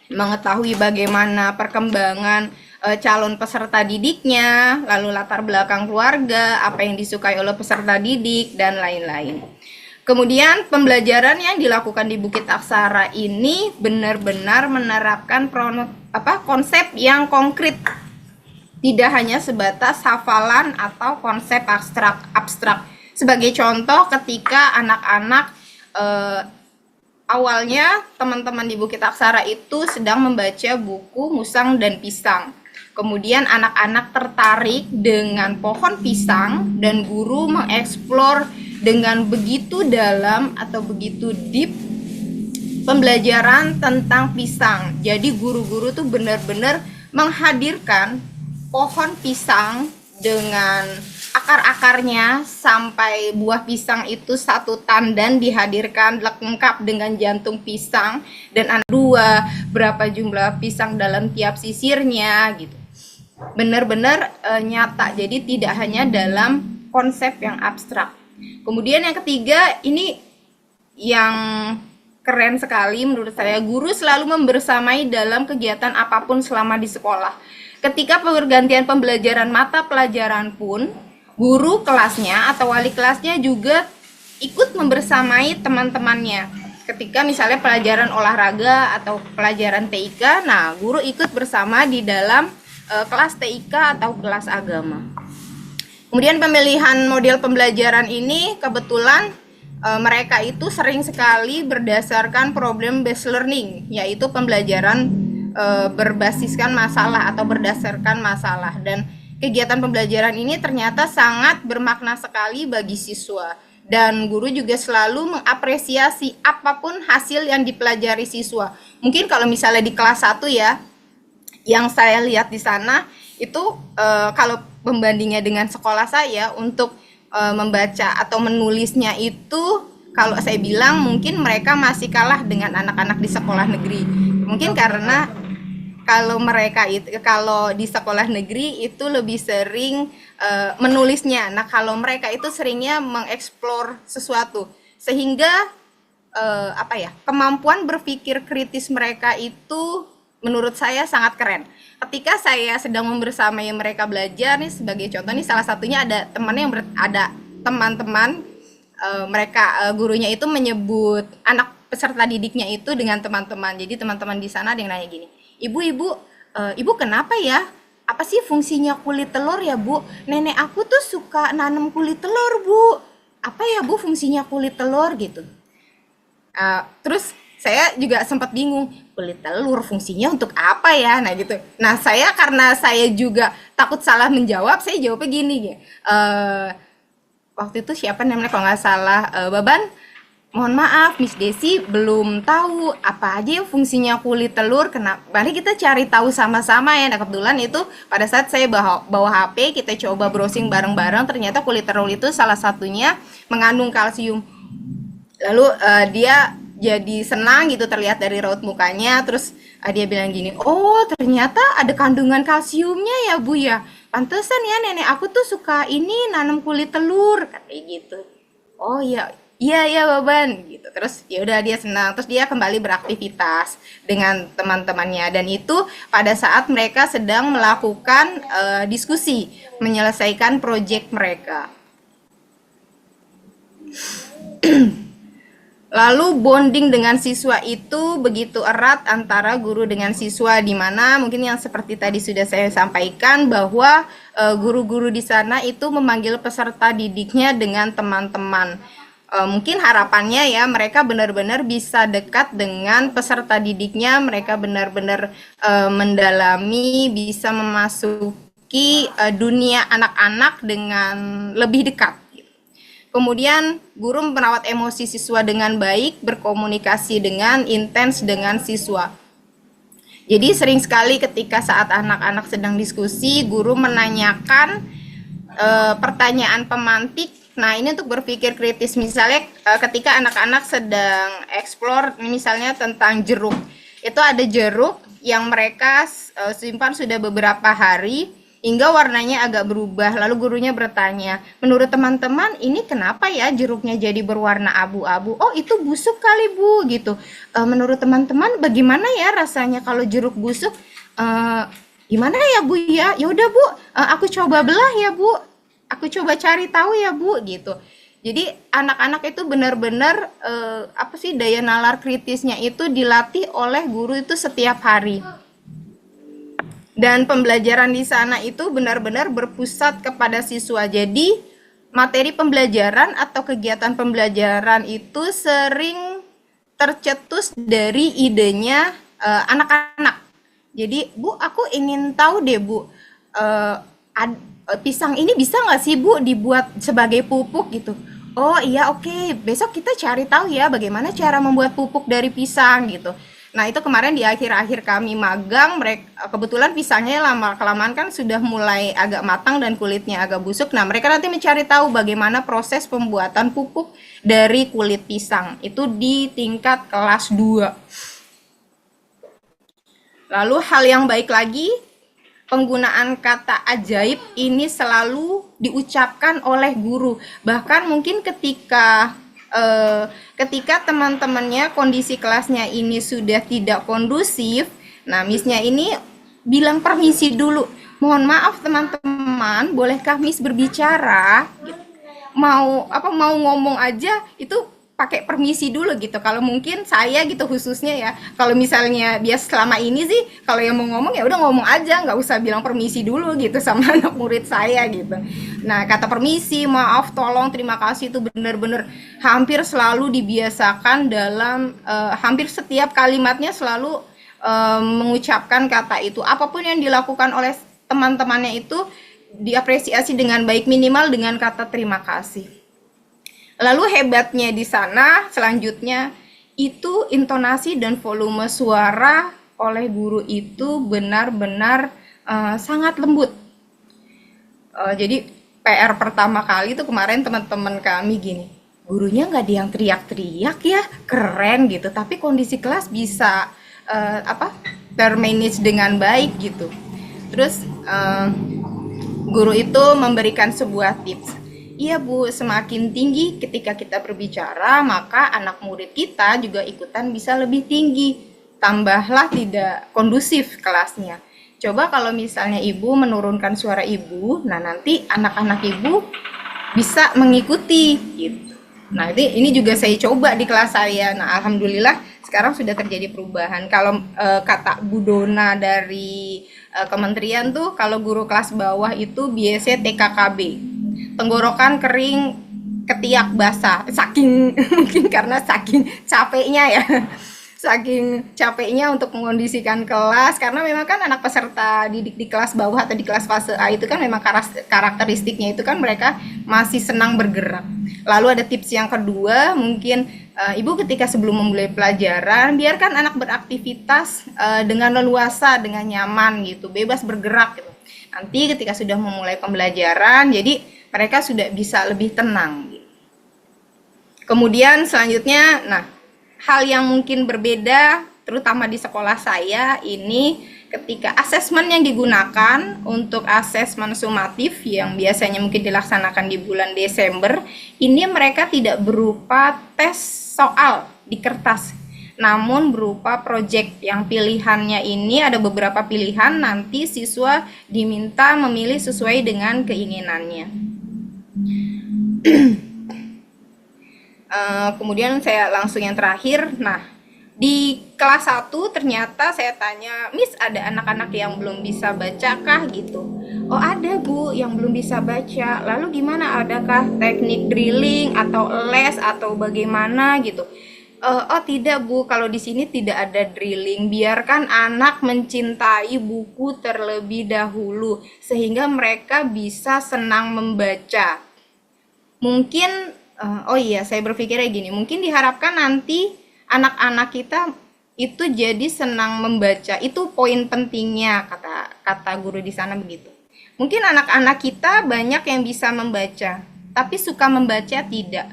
mengetahui bagaimana perkembangan calon peserta didiknya, lalu latar belakang keluarga, apa yang disukai oleh peserta didik, dan lain-lain. Kemudian pembelajaran yang dilakukan di Bukit Aksara ini benar-benar menerapkan konsep yang konkret, tidak hanya sebatas hafalan atau konsep abstrak. Sebagai contoh, ketika anak-anak awalnya teman-teman di Bukit Aksara itu sedang membaca buku Musang dan Pisang. Kemudian anak-anak tertarik dengan pohon pisang dan guru mengeksplor dengan begitu dalam atau begitu deep pembelajaran tentang pisang. Jadi guru-guru tuh benar-benar menghadirkan pohon pisang dengan akar-akarnya sampai buah pisang itu satu tandan dihadirkan lengkap dengan jantung pisang dan anak dua berapa jumlah pisang dalam tiap sisirnya gitu. Benar-benar nyata, jadi tidak hanya dalam konsep yang abstrak. Kemudian yang ketiga, ini yang keren sekali menurut saya, guru selalu membersamai dalam kegiatan apapun selama di sekolah. Ketika pergantian pembelajaran mata pelajaran pun, guru kelasnya atau wali kelasnya juga ikut membersamai teman-temannya. Ketika misalnya pelajaran olahraga atau pelajaran TIK, nah guru ikut bersama di dalam kelas TIK atau kelas agama. Kemudian pemilihan model pembelajaran ini kebetulan mereka itu sering sekali berdasarkan problem based learning, yaitu pembelajaran berbasiskan masalah atau berdasarkan masalah, dan kegiatan pembelajaran ini ternyata sangat bermakna sekali bagi siswa, dan guru juga selalu mengapresiasi apapun hasil yang dipelajari siswa. Mungkin kalau misalnya di kelas 1 ya, yang saya lihat di sana itu kalau pembandingnya dengan sekolah saya untuk membaca atau menulisnya itu, kalau saya bilang mungkin mereka masih kalah dengan anak-anak di sekolah negeri. Mungkin karena kalau di sekolah negeri itu lebih sering menulisnya. Nah, kalau mereka itu seringnya mengeksplor sesuatu, sehingga kemampuan berpikir kritis mereka itu menurut saya sangat keren. Ketika saya sedang membersamai mereka belajar nih, sebagai contoh nih, salah satunya ada teman-teman mereka gurunya itu menyebut anak peserta didiknya itu dengan teman-teman. Jadi teman-teman di sana ada yang nanya gini, ibu kenapa ya? Apa sih fungsinya kulit telur ya bu? Nenek aku tuh suka nanam kulit telur bu. Apa ya bu fungsinya kulit telur gitu? Terus saya juga sempat bingung, kulit telur fungsinya untuk apa ya? Nah gitu. Nah karena saya juga takut salah menjawab, saya jawabnya gini ya. Waktu itu siapa namanya kalau nggak salah, Baban, mohon maaf Miss Desi belum tahu apa aja fungsinya kulit telur. Mari kita cari tahu sama-sama ya. Nah kebetulan itu pada saat saya bawa HP, kita coba browsing bareng-bareng, ternyata kulit telur itu salah satunya mengandung kalsium. Lalu dia jadi senang gitu, terlihat dari raut mukanya. Terus dia bilang gini, oh ternyata ada kandungan kalsiumnya ya bu ya, pantesan ya nenek aku tuh suka ini nanam kulit telur, kayak gitu. Oh iya Baban gitu. Terus ya udah dia senang, terus dia kembali beraktivitas dengan teman-temannya, dan itu pada saat mereka sedang melakukan diskusi menyelesaikan proyek mereka. Lalu bonding dengan siswa itu begitu erat antara guru dengan siswa, di mana mungkin yang seperti tadi sudah saya sampaikan bahwa guru-guru di sana itu memanggil peserta didiknya dengan teman-teman. Mungkin harapannya ya mereka benar-benar bisa dekat dengan peserta didiknya, mereka benar-benar mendalami, bisa memasuki dunia anak-anak dengan lebih dekat. Kemudian guru merawat emosi siswa dengan baik, berkomunikasi dengan intens dengan siswa. Jadi sering sekali ketika saat anak-anak sedang diskusi, guru menanyakan pertanyaan pemantik. Nah ini untuk berpikir kritis, misalnya ketika anak-anak sedang eksplor misalnya tentang jeruk. Itu ada jeruk yang mereka simpan sudah beberapa hari, hingga warnanya agak berubah. Lalu gurunya bertanya, menurut teman-teman ini kenapa ya jeruknya jadi berwarna abu-abu? Oh itu busuk kali bu gitu. Menurut teman-teman bagaimana ya rasanya kalau jeruk busuk? Gimana ya bu ya? Ya udah bu, aku coba belah ya bu. Aku coba cari tahu ya bu gitu. Jadi anak-anak itu benar-benar daya nalar kritisnya itu dilatih oleh guru itu setiap hari. Dan pembelajaran di sana itu benar-benar berpusat kepada siswa. Jadi materi pembelajaran atau kegiatan pembelajaran itu sering tercetus dari idenya anak-anak. Jadi Bu, aku ingin tahu deh Bu, pisang ini bisa nggak sih Bu dibuat sebagai pupuk gitu? Oh iya, oke, besok kita cari tahu ya bagaimana cara membuat pupuk dari pisang gitu. Nah itu kemarin di akhir-akhir kami magang, mereka kebetulan pisangnya lama kelamaan kan sudah mulai agak matang dan kulitnya agak busuk. Nah mereka nanti mencari tahu bagaimana proses pembuatan pupuk dari kulit pisang. Itu di tingkat kelas 2. Lalu hal yang baik lagi, penggunaan kata ajaib ini selalu diucapkan oleh guru. Bahkan mungkin ketika teman-temannya kondisi kelasnya ini sudah tidak kondusif, nah Miss-nya ini bilang permisi dulu. Mohon maaf teman-teman, bolehkah Miss berbicara? Mau ngomong aja itu pakai permisi dulu gitu. Kalau mungkin saya gitu khususnya ya, kalau misalnya biasa selama ini sih kalau yang mau ngomong ya udah ngomong aja, nggak usah bilang permisi dulu gitu sama anak murid saya gitu. Nah kata permisi, maaf, tolong, terima kasih itu benar-benar hampir selalu dibiasakan dalam hampir setiap kalimatnya selalu mengucapkan kata itu. Apapun yang dilakukan oleh teman-temannya itu diapresiasi dengan baik, minimal dengan kata terima kasih. Lalu hebatnya di sana selanjutnya itu intonasi dan volume suara oleh guru itu benar-benar sangat lembut. Jadi PR pertama kali itu kemarin teman-teman kami gini, gurunya nggak ada yang teriak-teriak ya, keren gitu, tapi kondisi kelas bisa termanage dengan baik gitu. Terus guru itu memberikan sebuah tips. Iya Bu, semakin tinggi ketika kita berbicara, maka anak murid kita juga ikutan bisa lebih tinggi. Tambahlah tidak kondusif kelasnya. Coba kalau misalnya Ibu menurunkan suara Ibu, nah nanti anak-anak Ibu bisa mengikuti gitu. Nah ini juga saya coba di kelas saya. Nah alhamdulillah sekarang sudah terjadi perubahan. Kalau kata Bu Dona dari kementerian tuh, kalau guru kelas bawah itu biasanya TKKB. Tenggorokan kering, ketiak basah, saking mungkin karena saking capeknya ya, saking capeknya untuk mengondisikan kelas, karena memang kan anak peserta didik di kelas bawah atau di kelas fase A itu kan memang karakteristiknya itu kan mereka masih senang bergerak. Lalu ada tips yang kedua, mungkin Ibu ketika sebelum memulai pelajaran, biarkan anak beraktivitas dengan leluasa, dengan nyaman gitu, bebas bergerak gitu. Nanti ketika sudah memulai pembelajaran, jadi mereka sudah bisa lebih tenang. Kemudian selanjutnya, nah hal yang mungkin berbeda, terutama di sekolah saya ini, ketika asesmen yang digunakan untuk asesmen sumatif yang biasanya mungkin dilaksanakan di bulan Desember, ini mereka tidak berupa tes soal di kertas, namun berupa proyek yang pilihannya ini ada beberapa pilihan, nanti siswa diminta memilih sesuai dengan keinginannya. Kemudian saya langsung yang terakhir. Nah di kelas 1 ternyata saya tanya, Miss ada anak-anak yang belum bisa baca kah gitu? Oh ada Bu yang belum bisa baca. Lalu gimana, adakah teknik drilling atau les atau bagaimana gitu? Oh tidak Bu, kalau di sini tidak ada drilling. Biarkan anak mencintai buku terlebih dahulu sehingga mereka bisa senang membaca. Mungkin oh iya, saya berpikirnya gini, mungkin diharapkan nanti anak-anak kita itu jadi senang membaca. Itu poin pentingnya, kata guru di sana begitu. Mungkin anak-anak kita banyak yang bisa membaca, tapi suka membaca tidak.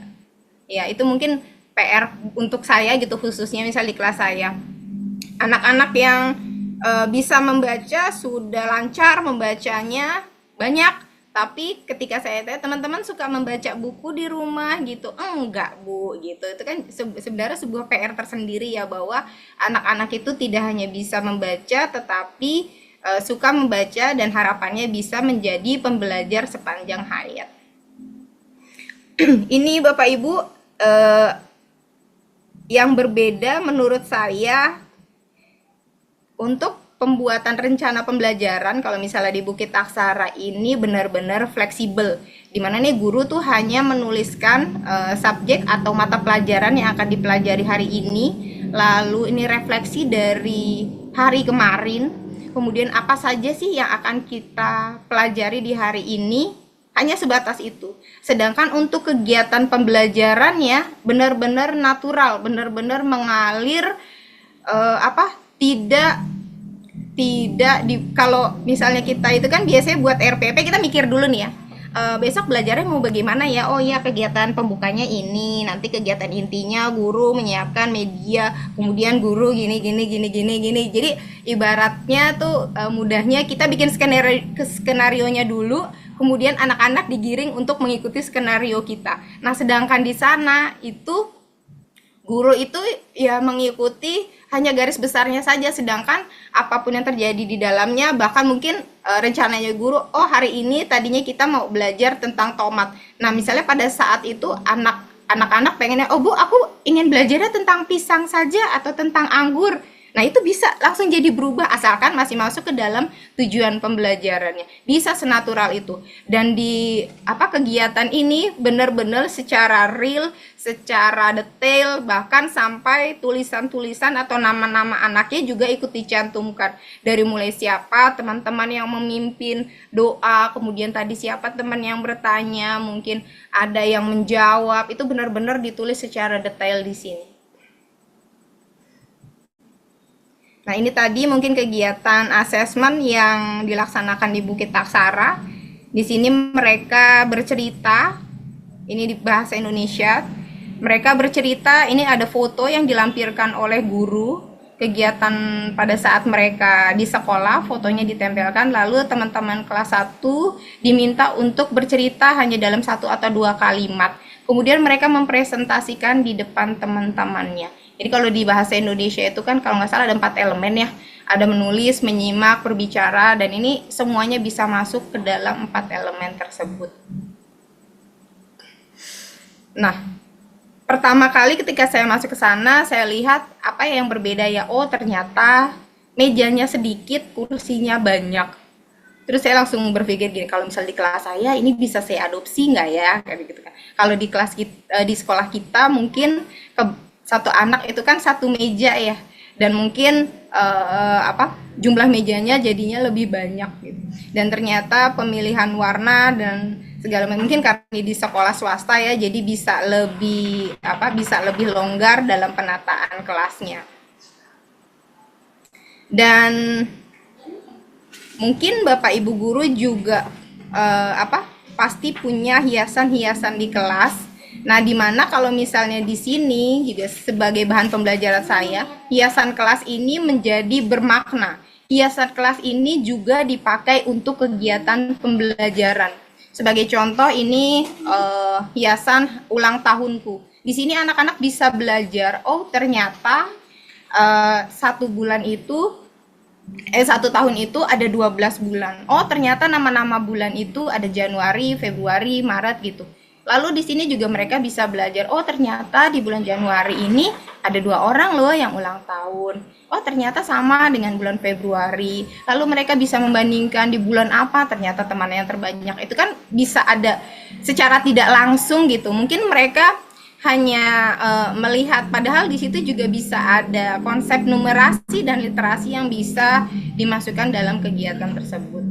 Ya, itu mungkin PR untuk saya gitu, khususnya misal di kelas saya. Anak-anak yang bisa membaca, sudah lancar membacanya, banyak. Tapi ketika saya tanya, teman-teman suka membaca buku di rumah gitu? Enggak Bu, gitu. Itu kan sebenarnya sebuah PR tersendiri ya, bahwa anak-anak itu tidak hanya bisa membaca, tetapi suka membaca dan harapannya bisa menjadi pembelajar sepanjang hayat. Ini Bapak Ibu yang berbeda menurut saya untuk pembuatan rencana pembelajaran. Kalau misalnya di Bukit Aksara ini benar-benar fleksibel, dimana nih guru tuh hanya menuliskan subjek atau mata pelajaran yang akan dipelajari hari ini, lalu ini refleksi dari hari kemarin, kemudian apa saja sih yang akan kita pelajari di hari ini, hanya sebatas itu. Sedangkan untuk kegiatan pembelajarannya benar-benar natural, benar-benar mengalir, tidak kalau misalnya kita itu kan biasanya buat RPP kita mikir dulu nih ya, besok belajarnya mau bagaimana ya, oh ya kegiatan pembukanya ini, nanti kegiatan intinya guru menyiapkan media, kemudian guru gini, jadi ibaratnya tuh mudahnya kita bikin skenario-nya dulu, kemudian anak-anak digiring untuk mengikuti skenario kita. Nah sedangkan di sana itu guru itu ya mengikuti hanya garis besarnya saja, sedangkan apapun yang terjadi di dalamnya, bahkan mungkin rencananya guru, oh hari ini tadinya kita mau belajar tentang tomat. Nah misalnya pada saat itu anak-anak pengennya, oh Bu aku ingin belajarnya tentang pisang saja atau tentang anggur. Nah itu bisa langsung jadi berubah asalkan masih masuk ke dalam tujuan pembelajarannya, bisa senatural itu. Dan di kegiatan ini benar-benar secara real, secara detail, bahkan sampai tulisan-tulisan atau nama-nama anaknya juga ikut dicantumkan, dari mulai siapa teman-teman yang memimpin doa, kemudian tadi siapa teman yang bertanya, mungkin ada yang menjawab, itu benar-benar ditulis secara detail di sini. Nah ini tadi mungkin kegiatan asesmen yang dilaksanakan di Bukit Aksara. Di sini mereka bercerita, ini di bahasa Indonesia. Mereka bercerita, ini ada foto yang dilampirkan oleh guru, kegiatan pada saat mereka di sekolah, fotonya ditempelkan, lalu teman-teman kelas 1 diminta untuk bercerita hanya dalam 1 atau 2 kalimat. Kemudian mereka mempresentasikan di depan teman-temannya. Jadi kalau di bahasa Indonesia itu kan kalau nggak salah ada 4 elemen ya, ada menulis, menyimak, berbicara, dan ini semuanya bisa masuk ke dalam 4 elemen tersebut. Nah, pertama kali ketika saya masuk ke sana, saya lihat apa yang berbeda ya, oh ternyata mejanya sedikit, kursinya banyak. Terus saya langsung berpikir gini, kalau misal di kelas saya ini bisa saya adopsi nggak ya, kayak gitu kan. Kalau di kelas kita, di sekolah kita mungkin satu anak itu kan 1 meja ya, dan mungkin jumlah mejanya jadinya lebih banyak gitu. Dan ternyata pemilihan warna dan segala mungkin karena di sekolah swasta ya, jadi bisa lebih longgar dalam penataan kelasnya. Dan mungkin Bapak Ibu guru juga pasti punya hiasan-hiasan di kelas. Nah, di mana kalau misalnya di sini juga sebagai bahan pembelajaran saya, hiasan kelas ini menjadi bermakna. Hiasan kelas ini juga dipakai untuk kegiatan pembelajaran. Sebagai contoh ini hiasan ulang tahunku. Di sini anak-anak bisa belajar, oh ternyata 1 tahun itu ada 12 bulan. Oh ternyata nama-nama bulan itu ada Januari, Februari, Maret gitu. Lalu di sini juga mereka bisa belajar, oh ternyata di bulan Januari ini ada 2 orang loh yang ulang tahun. Oh ternyata sama dengan bulan Februari. Lalu mereka bisa membandingkan di bulan apa ternyata temannya yang terbanyak. Itu kan bisa ada secara tidak langsung gitu. Mungkin mereka hanya melihat, padahal di situ juga bisa ada konsep numerasi dan literasi yang bisa dimasukkan dalam kegiatan tersebut.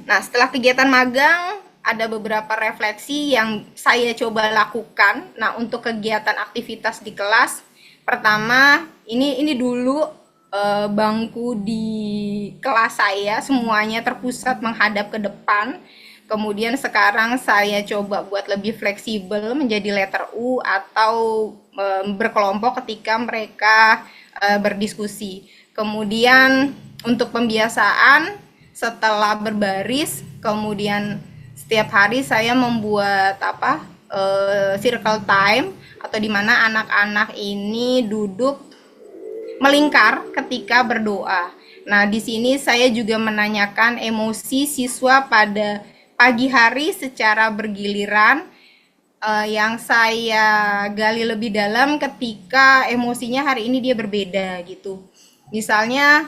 Nah setelah kegiatan magang, ada beberapa refleksi yang saya coba lakukan. Nah, untuk kegiatan aktivitas di kelas, pertama, ini dulu bangku di kelas saya semuanya terpusat menghadap ke depan. Kemudian sekarang saya coba buat lebih fleksibel menjadi letter U atau berkelompok ketika mereka berdiskusi. Kemudian untuk pembiasaan setelah berbaris, kemudian setiap hari saya membuat circle time, atau di mana anak-anak ini duduk melingkar ketika berdoa. Nah, di sini saya juga menanyakan emosi siswa pada pagi hari secara bergiliran, yang saya gali lebih dalam ketika emosinya hari ini dia berbeda gitu. Misalnya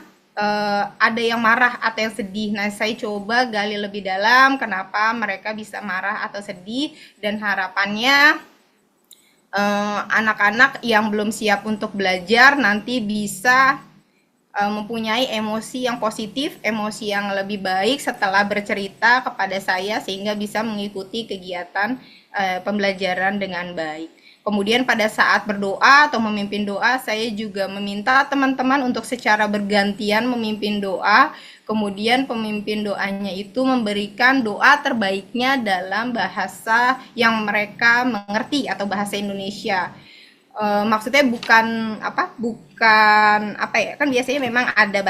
ada yang marah atau yang sedih. Nah, saya coba gali lebih dalam kenapa mereka bisa marah atau sedih, dan harapannya anak-anak yang belum siap untuk belajar nanti bisa mempunyai emosi yang positif, emosi yang lebih baik setelah bercerita kepada saya sehingga bisa mengikuti kegiatan pembelajaran dengan baik. Kemudian pada saat berdoa atau memimpin doa, saya juga meminta teman-teman untuk secara bergantian memimpin doa. Kemudian pemimpin doanya itu memberikan doa terbaiknya dalam bahasa yang mereka mengerti atau bahasa Indonesia. Maksudnya bukan apa ya, kan biasanya memang ada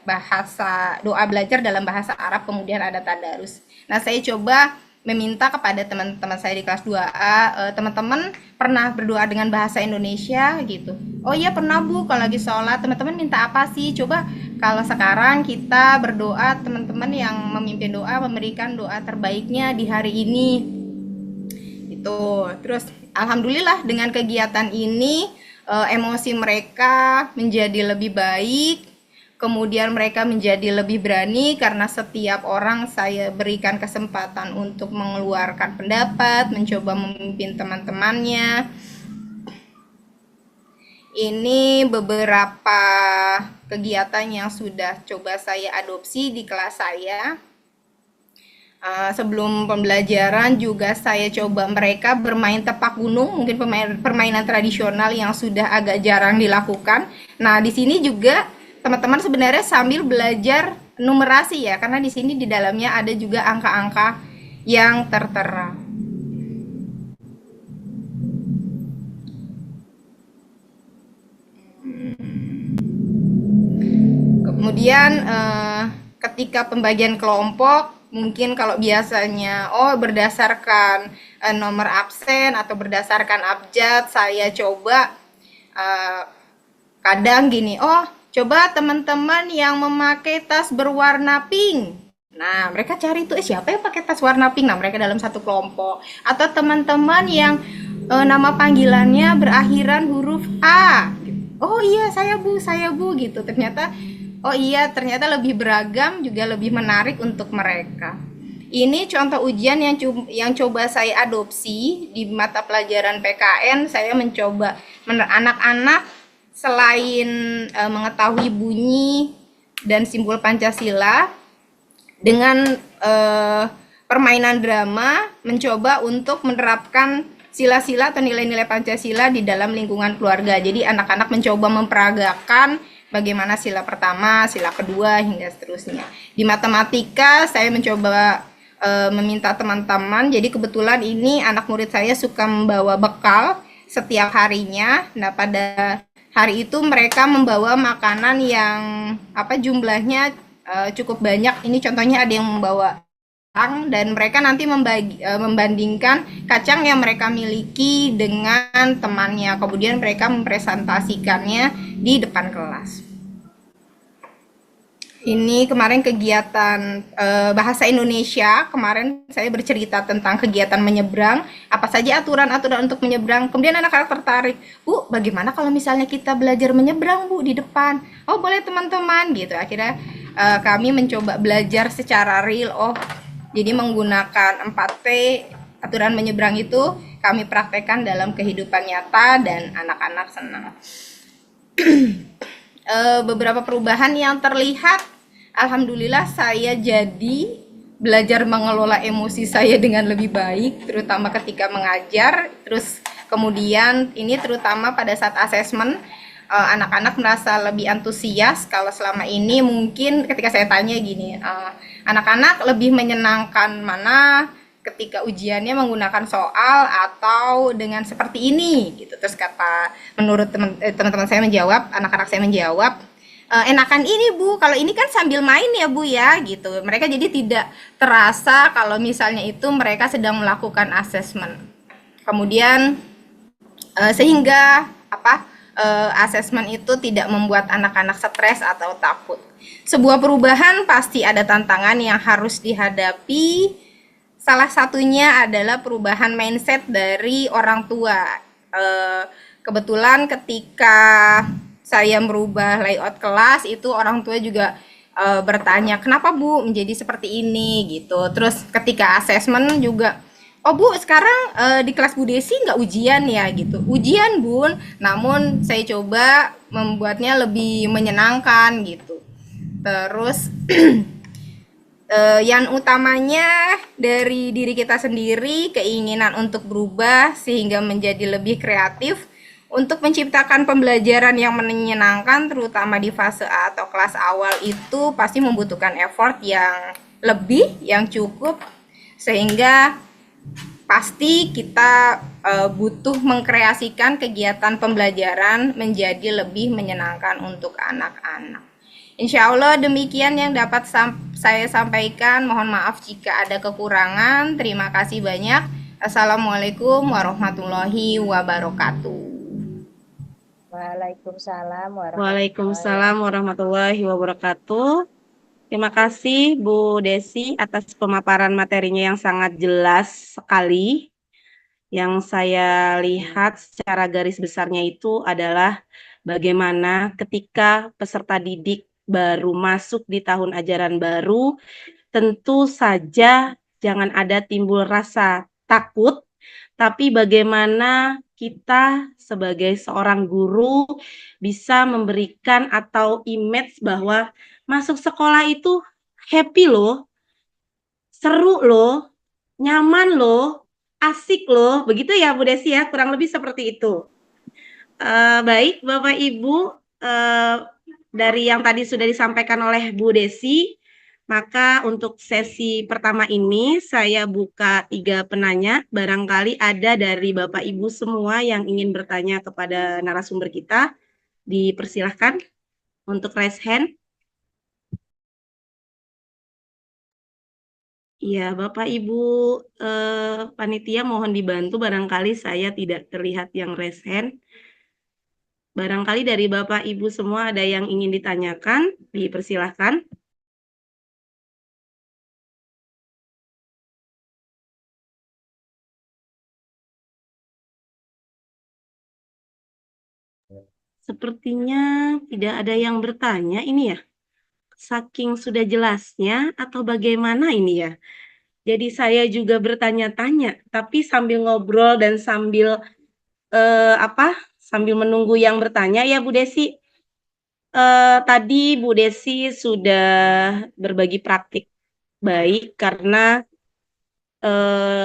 bahasa doa belajar dalam bahasa Arab, kemudian ada tadarus. Nah, saya coba meminta kepada teman-teman saya di kelas 2A, teman-teman pernah berdoa dengan bahasa Indonesia gitu. Oh iya pernah Bu, kalau lagi sholat teman-teman minta apa sih? Coba kalau sekarang kita berdoa, teman-teman yang memimpin doa memberikan doa terbaiknya di hari ini. Itu. Terus alhamdulillah dengan kegiatan ini emosi mereka menjadi lebih baik. Kemudian mereka menjadi lebih berani karena setiap orang saya berikan kesempatan untuk mengeluarkan pendapat, mencoba memimpin teman-temannya. Ini beberapa kegiatan yang sudah coba saya adopsi di kelas saya. Sebelum pembelajaran juga saya coba mereka bermain tepak gunung, mungkin permainan tradisional yang sudah agak jarang dilakukan. Nah, di sini juga teman-teman sebenarnya sambil belajar numerasi ya, karena di sini di dalamnya ada juga angka-angka yang tertera. Kemudian ketika pembagian kelompok, mungkin kalau biasanya berdasarkan nomor absen atau berdasarkan abjad, saya coba kadang gini, coba teman-teman yang memakai tas berwarna pink. Nah, mereka cari tuh siapa yang pakai tas warna pink. Nah, mereka dalam satu kelompok. Atau teman-teman yang nama panggilannya berakhiran huruf A. Oh iya, saya Bu gitu. Ternyata lebih beragam, juga lebih menarik untuk mereka. Ini contoh ujian yang coba saya adopsi di mata pelajaran PKN. Saya mencoba anak-anak selain mengetahui bunyi dan simbol Pancasila, dengan permainan drama mencoba untuk menerapkan sila-sila atau nilai-nilai Pancasila di dalam lingkungan keluarga. Jadi anak-anak mencoba memperagakan bagaimana sila pertama, sila kedua, hingga seterusnya. Di matematika saya mencoba meminta teman-teman, jadi kebetulan ini anak murid saya suka membawa bekal setiap harinya. Nah, pada hari itu mereka membawa makanan yang jumlahnya cukup banyak. Ini contohnya ada yang membawa kacang, dan mereka nanti membandingkan kacang yang mereka miliki dengan temannya. Kemudian mereka mempresentasikannya di depan kelas. Ini kemarin kegiatan bahasa Indonesia. Kemarin saya bercerita tentang kegiatan menyeberang, apa saja aturan-aturan untuk menyeberang. Kemudian anak-anak tertarik, Bu, bagaimana kalau misalnya kita belajar menyeberang, Bu, di depan? Oh, boleh teman-teman, gitu. Akhirnya kami mencoba belajar secara real. Jadi menggunakan 4P, aturan menyeberang itu kami praktekkan dalam kehidupan nyata dan anak-anak senang. Beberapa perubahan yang terlihat, alhamdulillah saya jadi belajar mengelola emosi saya dengan lebih baik, terutama ketika mengajar. Terus kemudian ini terutama pada saat asesmen, anak-anak merasa lebih antusias. Kalau selama ini mungkin ketika saya tanya gini, anak-anak lebih menyenangkan mana ketika ujiannya menggunakan soal atau dengan seperti ini gitu. Terus menurut teman-teman saya menjawab, anak-anak saya menjawab, enakan ini Bu, kalau ini kan sambil main ya Bu ya gitu. Mereka jadi tidak terasa kalau misalnya itu mereka sedang melakukan asesmen. Kemudian sehingga asesmen itu tidak membuat anak-anak stres atau takut. Sebuah perubahan pasti ada tantangan yang harus dihadapi. Salah satunya adalah perubahan mindset dari orang tua. Kebetulan ketika saya merubah layout kelas, itu orang tua juga bertanya, kenapa Bu menjadi seperti ini gitu. Terus ketika asesmen juga, Oh Bu, sekarang di kelas Bu Desi nggak ujian ya gitu? Ujian Bun, namun saya coba membuatnya lebih menyenangkan gitu. Terus yang utamanya dari diri kita sendiri, keinginan untuk berubah sehingga menjadi lebih kreatif untuk menciptakan pembelajaran yang menyenangkan, terutama di fase A atau kelas awal itu pasti membutuhkan effort yang lebih, yang cukup, sehingga pasti kita butuh mengkreasikan kegiatan pembelajaran menjadi lebih menyenangkan untuk anak-anak. Insya Allah demikian yang dapat saya sampaikan. Mohon maaf jika ada kekurangan. Terima kasih banyak. Assalamualaikum warahmatullahi wabarakatuh. Waalaikumsalam warahmatullahi wabarakatuh. Terima kasih Bu Desi atas pemaparan materinya yang sangat jelas sekali. Yang saya lihat secara garis besarnya itu adalah bagaimana ketika peserta didik baru masuk di tahun ajaran baru, tentu saja jangan ada timbul rasa takut, tapi bagaimana kita sebagai seorang guru bisa memberikan atau image bahwa masuk sekolah itu happy loh, seru loh, nyaman loh, asik loh, begitu ya Bu Desi ya, kurang lebih seperti itu. Baik Bapak Ibu, dari yang tadi sudah disampaikan oleh Bu Desi, maka untuk sesi pertama ini saya buka 3 penanya, barangkali ada dari Bapak Ibu semua yang ingin bertanya kepada narasumber kita, dipersilahkan untuk raise hand. Iya, Bapak Ibu panitia mohon dibantu, barangkali saya tidak terlihat yang raise hand. Barangkali dari Bapak Ibu semua ada yang ingin ditanyakan, dipersilahkan. Sepertinya tidak ada yang bertanya ini ya. Saking sudah jelasnya atau bagaimana ini ya. Jadi saya juga bertanya-tanya, tapi sambil ngobrol dan sambil sambil menunggu yang bertanya ya Bu Desi. Tadi Bu Desi sudah berbagi praktik baik karena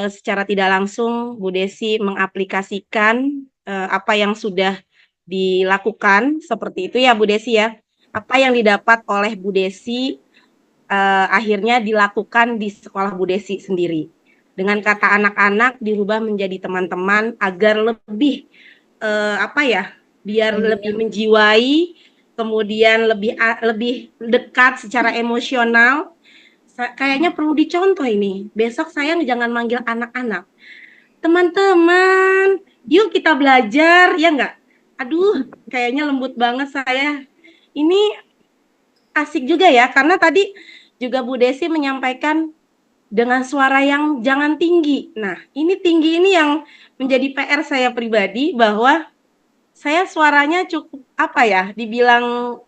secara tidak langsung Bu Desi mengaplikasikan apa yang sudah dilakukan seperti itu ya Bu Desi ya. Apa yang didapat oleh Bu Desi akhirnya dilakukan di sekolah Bu Desi sendiri. Dengan kata anak-anak dirubah menjadi teman-teman agar lebih biar lebih menjiwai, kemudian lebih dekat secara emosional. Kayaknya perlu dicontoh ini. Besok saya jangan manggil anak-anak. Teman-teman, yuk kita belajar, ya enggak? Aduh, kayaknya lembut banget saya. Ini asik juga ya, karena tadi juga Bu Desi menyampaikan dengan suara yang jangan tinggi. Nah, ini tinggi ini yang menjadi PR saya pribadi, bahwa saya suaranya cukup dibilang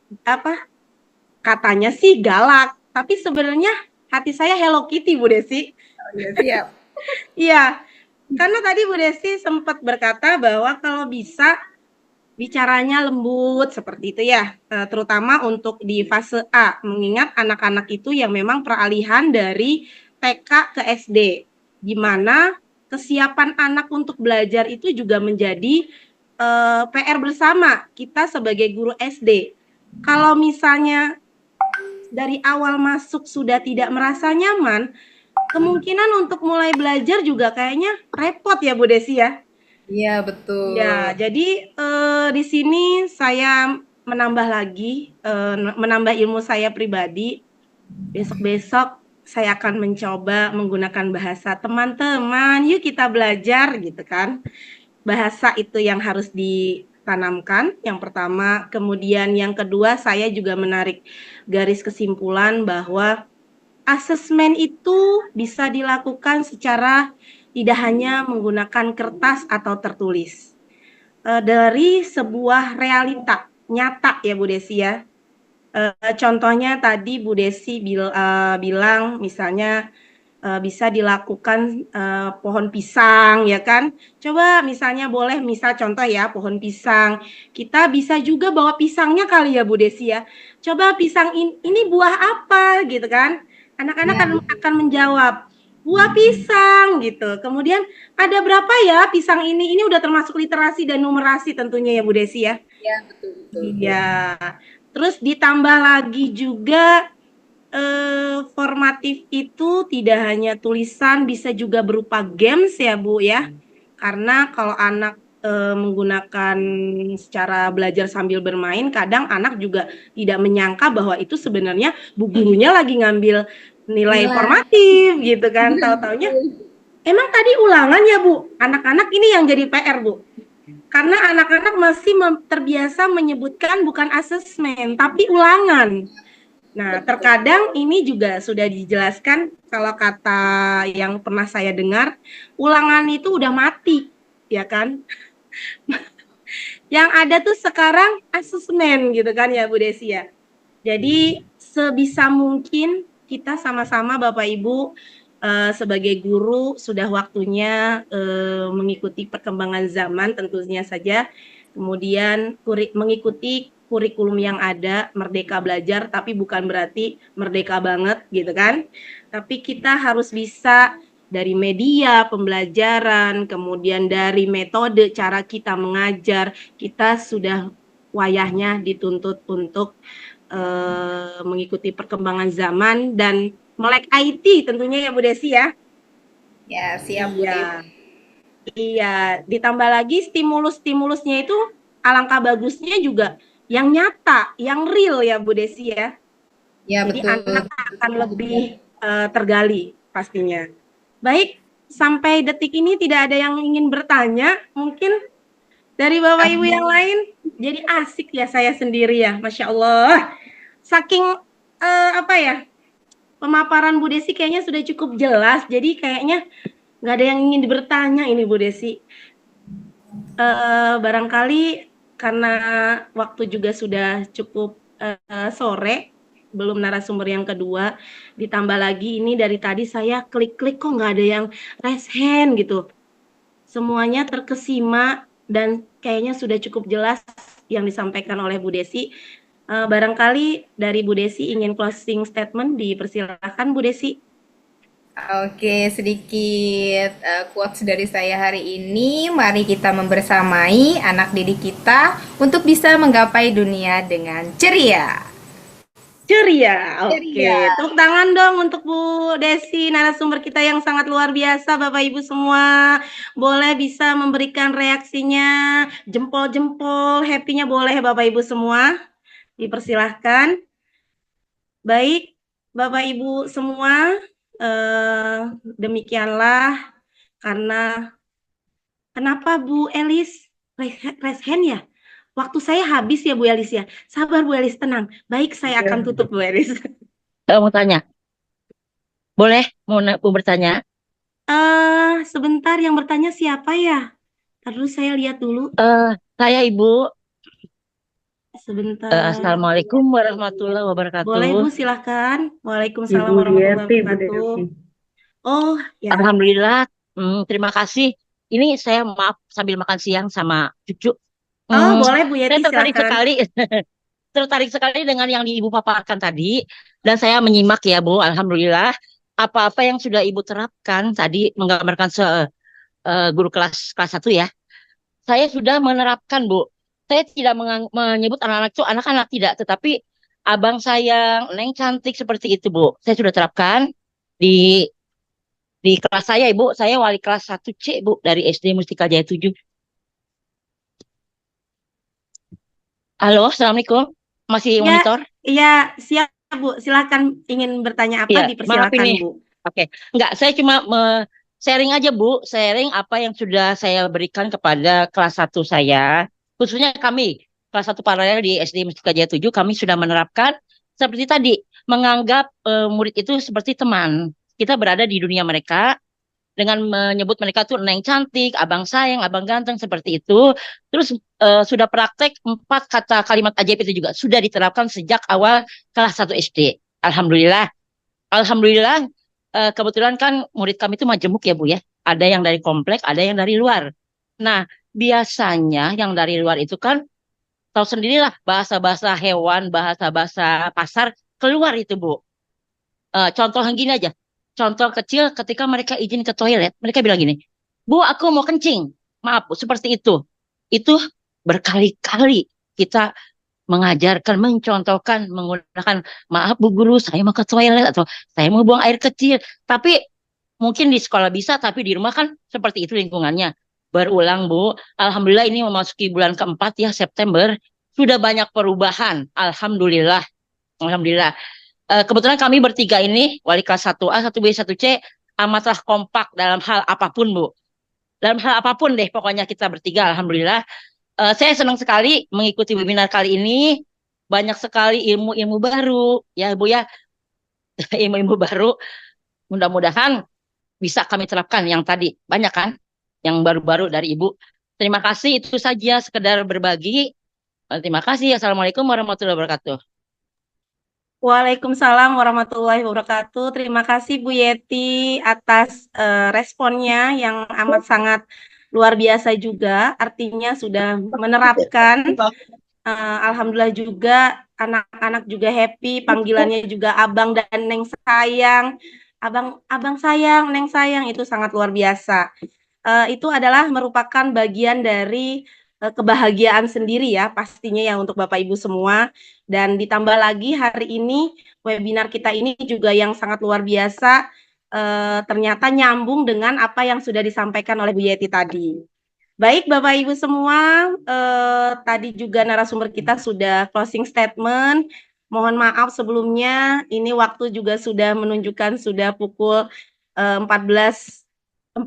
katanya sih galak, tapi sebenarnya hati saya Hello Kitty Bu Desi. Siap. Iya, karena tadi Bu Desi sempat berkata bahwa kalau bisa bicaranya lembut seperti itu ya, terutama untuk di fase A, mengingat anak-anak itu yang memang peralihan dari TK ke SD, di mana kesiapan anak untuk belajar itu juga menjadi PR bersama kita sebagai guru SD. Kalau misalnya dari awal masuk sudah tidak merasa nyaman, kemungkinan untuk mulai belajar juga kayaknya repot ya Bu Desi ya. Iya, betul. Ya, jadi di sini saya menambah lagi, menambah ilmu saya pribadi. Besok-besok saya akan mencoba menggunakan bahasa teman-teman, yuk kita belajar gitu kan. Bahasa itu yang harus ditanamkan, yang pertama. Kemudian yang kedua, saya juga menarik garis kesimpulan bahwa asesmen itu bisa dilakukan secara tidak hanya menggunakan kertas atau tertulis. Dari sebuah realita nyata ya Bu Desi ya. Contohnya tadi Bu Desi bilang misalnya bisa dilakukan pohon pisang, ya kan? Coba misalnya boleh, misal contoh ya, pohon pisang. Kita bisa juga bawa pisangnya kali ya Bu Desi ya. Coba pisang ini buah apa gitu kan? Anak-anak akan menjawab, buah pisang gitu. Kemudian ada berapa ya pisang ini? Ini udah termasuk literasi dan numerasi tentunya ya Bu Desi ya. Iya, betul. Iya. Terus ditambah lagi juga formatif itu tidak hanya tulisan, bisa juga berupa games ya Bu ya. Karena kalau anak menggunakan secara belajar sambil bermain, kadang anak juga tidak menyangka bahwa itu sebenarnya bu gurunya lagi ngambil nilai formatif gitu kan. Tahu-taunya emang tadi ulangan ya Bu. Anak-anak ini yang jadi PR Bu. Karena anak-anak masih terbiasa menyebutkan bukan asesmen, tapi ulangan. Nah, terkadang ini juga sudah dijelaskan, kalau kata yang pernah saya dengar, ulangan itu udah mati, ya kan? Yang ada tuh sekarang asesmen gitu kan ya Bu Desi ya. Jadi sebisa mungkin kita sama-sama Bapak Ibu sebagai guru sudah waktunya mengikuti perkembangan zaman tentunya saja. Kemudian mengikuti kurikulum yang ada, merdeka belajar, tapi bukan berarti merdeka banget gitu kan. Tapi kita harus bisa dari media pembelajaran, kemudian dari metode cara kita mengajar, kita sudah wayahnya dituntut untuk mengikuti perkembangan zaman dan melek IT tentunya ya Bu Desi ya. Ya, siap Bu Desi. Iya, ditambah lagi stimulus-stimulusnya itu alangkah bagusnya juga yang nyata, yang real ya Bu Desi ya. Ya, jadi betul. Anak akan lebih tergali pastinya. Baik, sampai detik ini tidak ada yang ingin bertanya, mungkin dari Bapak Ibu yang lain. Jadi asik ya saya sendiri ya, Masya Allah. Saking pemaparan Bu Desi kayaknya sudah cukup jelas, jadi kayaknya nggak ada yang ingin bertanya ini Bu Desi. Barangkali karena waktu juga sudah cukup sore, belum narasumber yang kedua, ditambah lagi ini dari tadi saya klik-klik kok nggak ada yang raise hand gitu. Semuanya terkesima dan kayaknya sudah cukup jelas yang disampaikan oleh Bu Desi. Barangkali dari Bu Desi ingin closing statement, dipersilakan Bu Desi. Oke, sedikit quotes dari saya hari ini. Mari kita membersamai anak didik kita untuk bisa menggapai dunia dengan ceria. Ceria, oke. Tepuk tangan dong untuk Bu Desi, narasumber kita yang sangat luar biasa. Bapak Ibu semua, boleh bisa memberikan reaksinya, jempol-jempol, happy-nya boleh Bapak Ibu semua. Dipersilahkan. Baik, Bapak Ibu semua, demikianlah. Karena kenapa Bu Elis raise hand ya? Waktu saya habis ya Bu Elis ya. Sabar Bu Elis, tenang. Baik, saya akan tutup Bu Elis. Mau tanya? Boleh? Mau bertanya? Sebentar, yang bertanya siapa ya? Terus saya lihat dulu. Saya Ibu. Sebentar. Assalamualaikum warahmatullahi wabarakatuh. Boleh Bu, silahkan. Waalaikumsalam warahmatullahi wabarakatuh. Oh, ya. Alhamdulillah. Terima kasih. Ini saya maaf sambil makan siang sama cucu. Boleh Bu Yeti, saya tertarik sekali dengan yang Ibu paparkan tadi, dan saya menyimak ya Bu. Alhamdulillah, apa-apa yang sudah Ibu terapkan tadi menggambarkan guru kelas 1 ya. Saya sudah menerapkan Bu. Saya tidak menyebut anak-anak itu anak-anak, tidak, tetapi abang sayang, neng cantik, seperti itu Bu. Saya sudah terapkan di kelas saya Ibu. Saya wali kelas 1C Bu dari SD Mustika Jaya 7. Halo, Assalamualaikum. Masih monitor? Iya, siap Bu. Silakan, ingin bertanya apa, ya, dipersilakan Bu. Oke. Enggak, saya cuma sharing aja Bu. Sharing apa yang sudah saya berikan kepada kelas 1 saya. Khususnya kami, kelas 1 paralel di SD Mustika Jaya 7, kami sudah menerapkan seperti tadi, menganggap murid itu seperti teman. Kita berada di dunia mereka, dengan menyebut mereka tuh neng cantik, abang sayang, abang ganteng, seperti itu. Terus sudah praktek 4 kata kalimat ajaib itu juga sudah diterapkan sejak awal kelas 1 SD. Alhamdulillah. Alhamdulillah kebetulan kan murid kami itu majemuk ya Bu ya. Ada yang dari komplek, ada yang dari luar. Nah, biasanya yang dari luar itu kan tahu sendirilah bahasa-bahasa hewan, bahasa-bahasa pasar keluar itu Bu. Contoh yang gini aja. Contoh kecil ketika mereka izin ke toilet, mereka bilang gini, Bu, aku mau kencing. Maaf, Bu, seperti itu. Itu berkali-kali kita mengajarkan, mencontohkan, menggunakan, maaf Bu Guru, saya mau ke toilet atau saya mau buang air kecil. Tapi mungkin di sekolah bisa, tapi di rumah kan seperti itu lingkungannya. Berulang Bu, Alhamdulillah ini memasuki bulan keempat ya, September. Sudah banyak perubahan, Alhamdulillah. Alhamdulillah. Kebetulan kami bertiga ini, wali kelas 1A, 1B, 1C, amatlah kompak dalam hal apapun Bu. Dalam hal apapun deh, pokoknya kita bertiga, Alhamdulillah. Saya senang sekali mengikuti webinar kali ini. Banyak sekali ilmu-ilmu baru, ya Bu ya, ilmu-ilmu baru. Mudah-mudahan bisa kami terapkan yang tadi. Banyak kan yang baru-baru dari Ibu. Terima kasih, itu saja sekedar berbagi. Terima kasih. Assalamualaikum warahmatullahi wabarakatuh. Waalaikumsalam warahmatullahi wabarakatuh. Terima kasih Bu Yeti atas responnya yang amat sangat luar biasa juga. Artinya sudah menerapkan. Alhamdulillah juga anak-anak juga happy. Panggilannya juga Abang dan Neng sayang. Abang sayang, Neng sayang, itu sangat luar biasa. Itu adalah merupakan bagian dari kebahagiaan sendiri ya pastinya ya untuk Bapak Ibu semua. Dan ditambah lagi hari ini webinar kita ini juga yang sangat luar biasa, ternyata nyambung dengan apa yang sudah disampaikan oleh Bu Yeti tadi. Baik Bapak Ibu semua, tadi juga narasumber kita sudah closing statement. Mohon maaf sebelumnya, ini waktu juga sudah menunjukkan sudah pukul 14.46,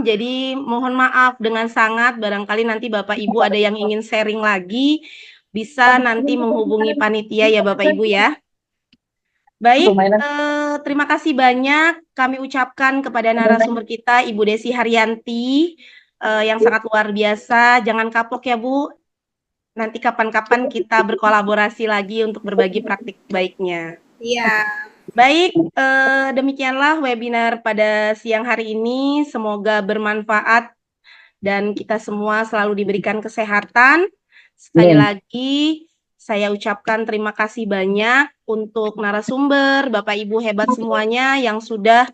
jadi mohon maaf dengan sangat, barangkali nanti Bapak Ibu ada yang ingin sharing lagi, bisa nanti menghubungi panitia ya Bapak Ibu ya. Baik, terima kasih banyak kami ucapkan kepada narasumber kita Ibu Desi Haryanti, yang sangat luar biasa. Jangan kapok ya Bu, nanti kapan-kapan kita berkolaborasi lagi untuk berbagi praktik baiknya. Iya. Baik, demikianlah webinar pada siang hari ini. Semoga bermanfaat dan kita semua selalu diberikan kesehatan. Sekali lagi, saya ucapkan terima kasih banyak untuk narasumber, Bapak Ibu hebat semuanya yang sudah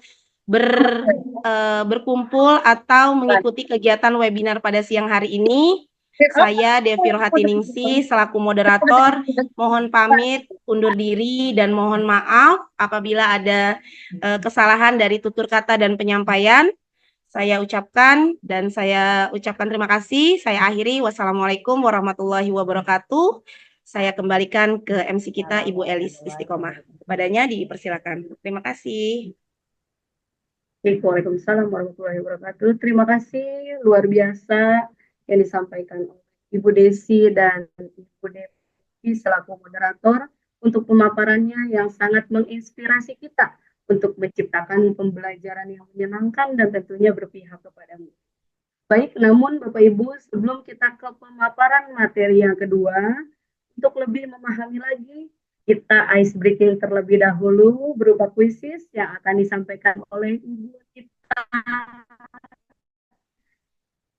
berkumpul atau mengikuti kegiatan webinar pada siang hari ini. Saya Devi Rohatiningsih selaku moderator mohon pamit undur diri dan mohon maaf apabila ada kesalahan dari tutur kata dan penyampaian. Saya ucapkan terima kasih. Saya akhiri. Wassalamualaikum warahmatullahi wabarakatuh. Saya kembalikan ke MC kita Ibu Elis Istiqomah. Kepadanya dipersilakan. Terima kasih. Waalaikumsalam warahmatullahi wabarakatuh. Terima kasih luar biasa yang disampaikan oleh Ibu Desi dan Ibu Devi selaku moderator untuk pemaparannya yang sangat menginspirasi kita untuk menciptakan pembelajaran yang menyenangkan dan tentunya berpihak kepadamu. Baik, namun Bapak Ibu, sebelum kita ke pemaparan materi yang kedua, untuk lebih memahami lagi, kita ice breaking terlebih dahulu berupa kuisis yang akan disampaikan oleh Ibu kita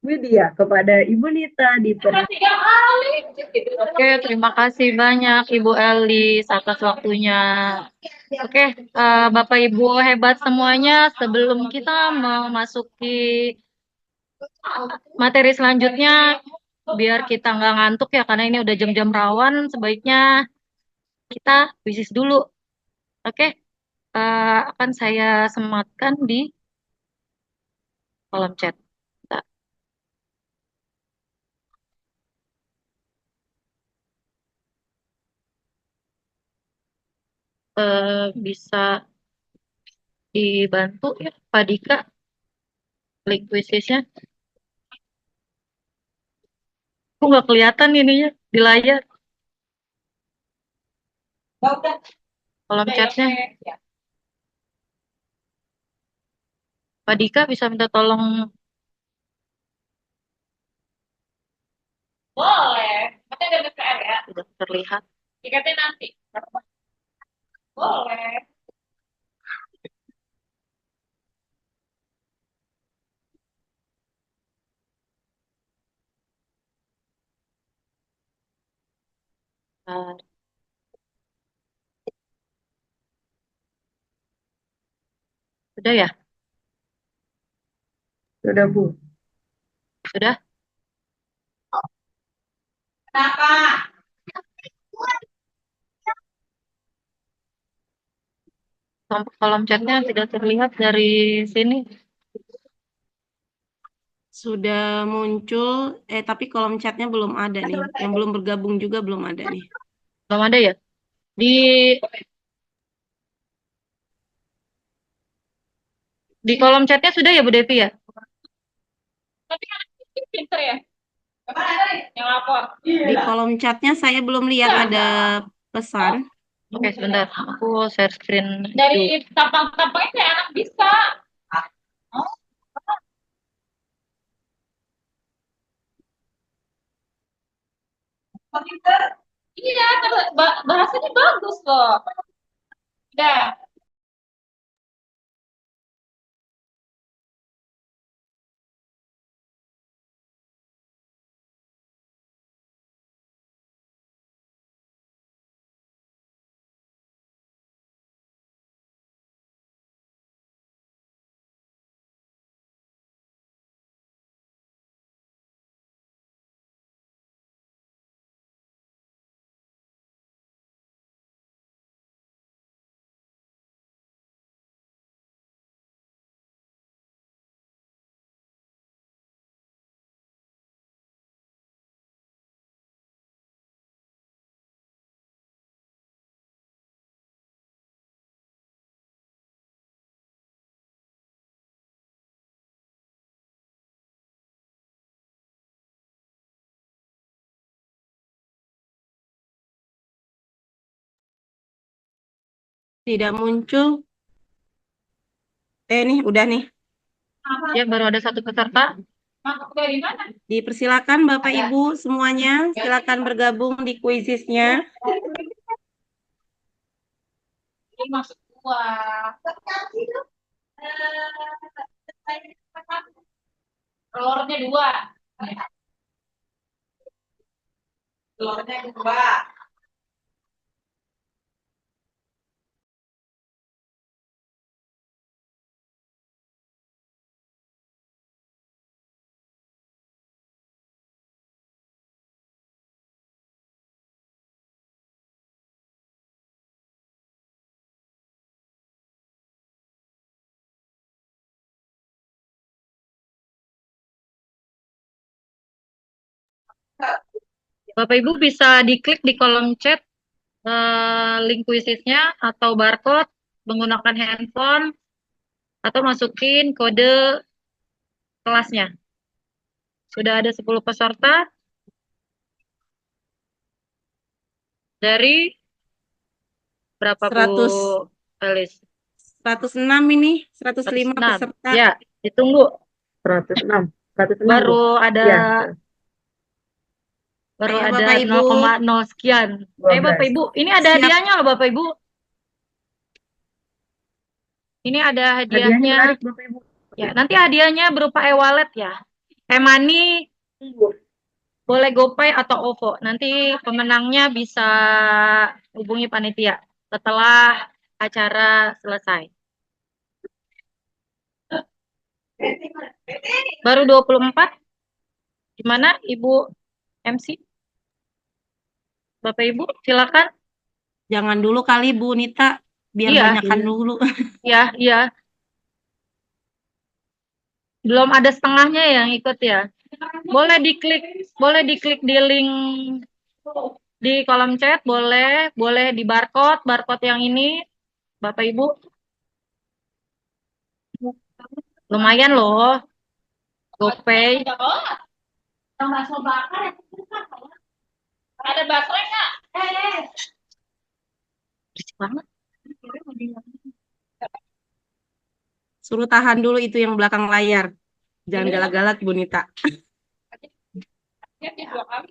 Widya kepada Ibu Nita di Oke, terima kasih banyak Ibu Elis atas waktunya. Oke, Bapak Ibu hebat semuanya, sebelum kita memasuki materi selanjutnya, biar kita nggak ngantuk ya, karena ini udah jam-jam rawan, sebaiknya kita wisis dulu. Oke, akan saya sematkan di kolom chat. Bisa dibantu ya Pak Dika klik wishlistnya. Kok nggak kelihatan ininya di layar kolom chatnya. Pak Dika bisa minta tolong. Boleh. Nanti ada DPR ya. Sudah terlihat. Tiketnya nanti. Boleh. Bentar. Sudah ya? Sudah, Bu. Sudah? Kenapa? Kolom chatnya tidak terlihat dari sini. Sudah muncul, tapi kolom chatnya belum ada nih. Yang belum bergabung juga belum ada nih. Belum ada ya? Di kolom chatnya sudah ya Bu Devi ya? Tapi kan pinter ya. Kemana ada yang lapor? Di kolom chatnya saya belum lihat ada pesan. Oke, sebentar. Aku share screen Dari tampang-tampangnya kayak anak bisa. Oh, pinter. Iya, bahasanya bagus loh. Udah. Tidak muncul. Nih, udah nih. Ya, baru ada satu peserta. Masuk dari mana? Dipersilakan Bapak Ibu semuanya, silakan bergabung di kuisisnya. Ini masuk gua. Telurnya 2. Telurnya 2. Bapak Ibu bisa diklik di kolom chat link kuisisnya atau barcode menggunakan handphone atau masukin kode kelasnya. Sudah ada 10 peserta dari berapa 100. Bu Elis? 106 ini, 105 106. peserta. Ya, ditunggu. 106. 106, Bu. Baru ada Ya. baru Ayo, ada Bapak Ibu. 0,0 sekian. 12. Bapak Ibu, ini ada Siap. hadiahnya loh Bapak Ibu. Ini ada Hadiahnya hadiahnya. menarik, Bapak Ibu. Ya, nanti hadiahnya berupa e-wallet ya. E-money boleh GoPay atau OVO. Nanti pemenangnya bisa hubungi panitia setelah acara selesai. Baru 24. Gimana Ibu MC? Bapak Ibu, silakan. Jangan dulu kali Bu Nita, biar Iya. banyakan dulu. Iya, iya. Belum ada setengahnya yang ikut ya. Boleh diklik di link di kolom chat, boleh di barcode yang ini, Bapak Ibu. Lumayan loh. GoPay. Bakso bakar. Ada bakso enggak? Berisik banget. Suruh tahan dulu itu yang belakang layar. Jangan galak-galak Bu Nita. Ya, 2 kali.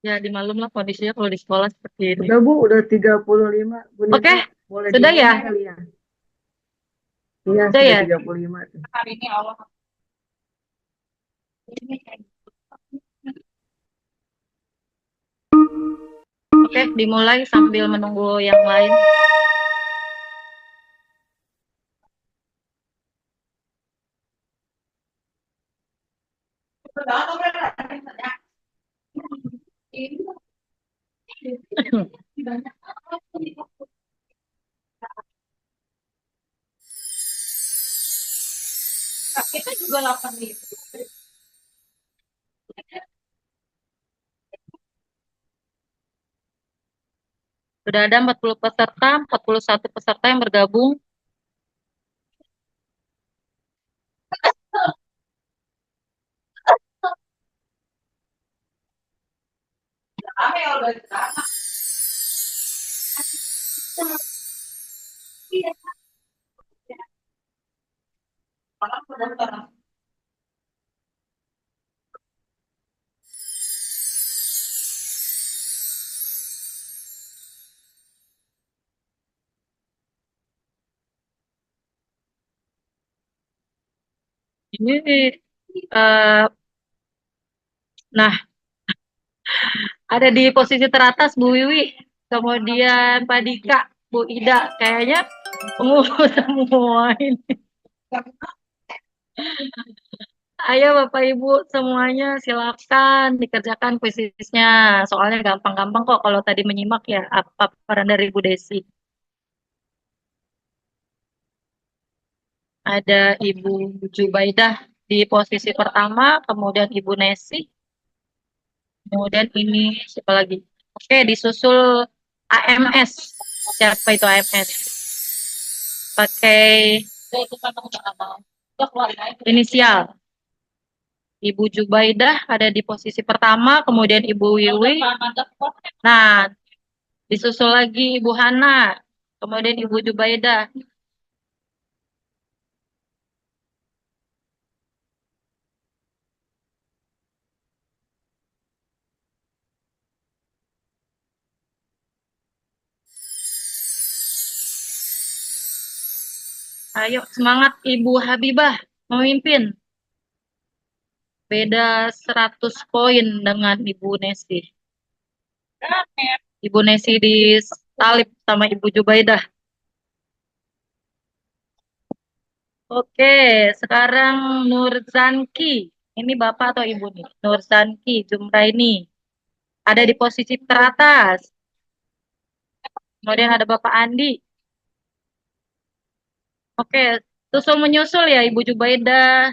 Ya, dimaklum lah kondisinya kalau di sekolah seperti ini. Udah, Bu, udah 35. Bu Nita, Oke, boleh sudah ya? dimulai kali ya? Iya, Sudah sudah ya? 35 tuh. Hari ini Allah Oke, dimulai sambil menunggu yang lain. Kita juga 8.000. Sudah ada 40 peserta, 41 peserta yang bergabung. Rame kalau udah drama. Iya. Ini, eh, nah, ada di posisi teratas Bu Wiwi, kemudian Pak Dika, Bu Ida, kayaknya pengurus semua ini. Ayo Bapak Ibu semuanya silakan dikerjakan kuisisnya. Soalnya gampang-gampang kok kalau tadi menyimak ya apa peran dari Bu Desi. Ada Ibu Jubaidah di posisi pertama, kemudian Ibu Nesi, kemudian ini siapa lagi? Oke, disusul AMS. Siapa itu AMS? Pakai inisial. Ibu Jubaidah ada di posisi pertama, kemudian Ibu Wiwi. Nah, disusul lagi Ibu Hana, kemudian Ibu Jubaidah. Ayo semangat Ibu Habibah memimpin. Beda 100 poin dengan Ibu Nesi. Ibu Nesi disalib sama Ibu Jubaidah. Oke, sekarang Nur Zanki. Ini Bapak atau Ibu nih? Nur Zanki Jumraini. Ada di posisi teratas. Kemudian ada Bapak Andi. Oke, susul menyusul ya Ibu Jubaidah,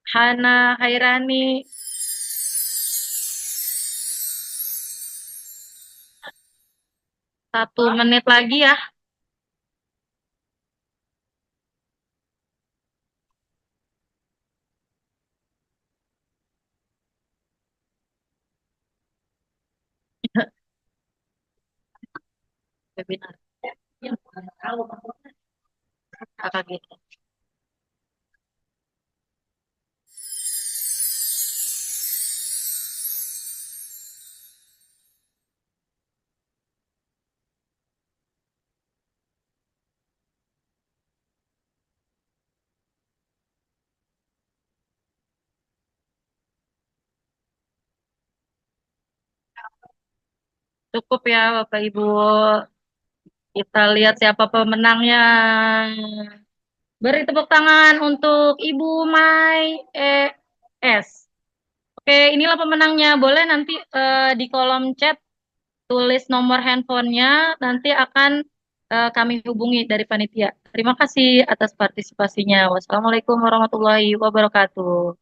Hana Hairani. Satu menit lagi ya. Webinar. Kakak gitu. Cukup ya Bapak Ibu. Kita lihat siapa pemenangnya. Beri tepuk tangan untuk Ibu Mai ES. Oke, inilah pemenangnya. Boleh nanti di kolom chat tulis nomor handphonenya, nanti akan kami hubungi dari panitia. Terima kasih atas partisipasinya. Wassalamualaikum warahmatullahi wabarakatuh.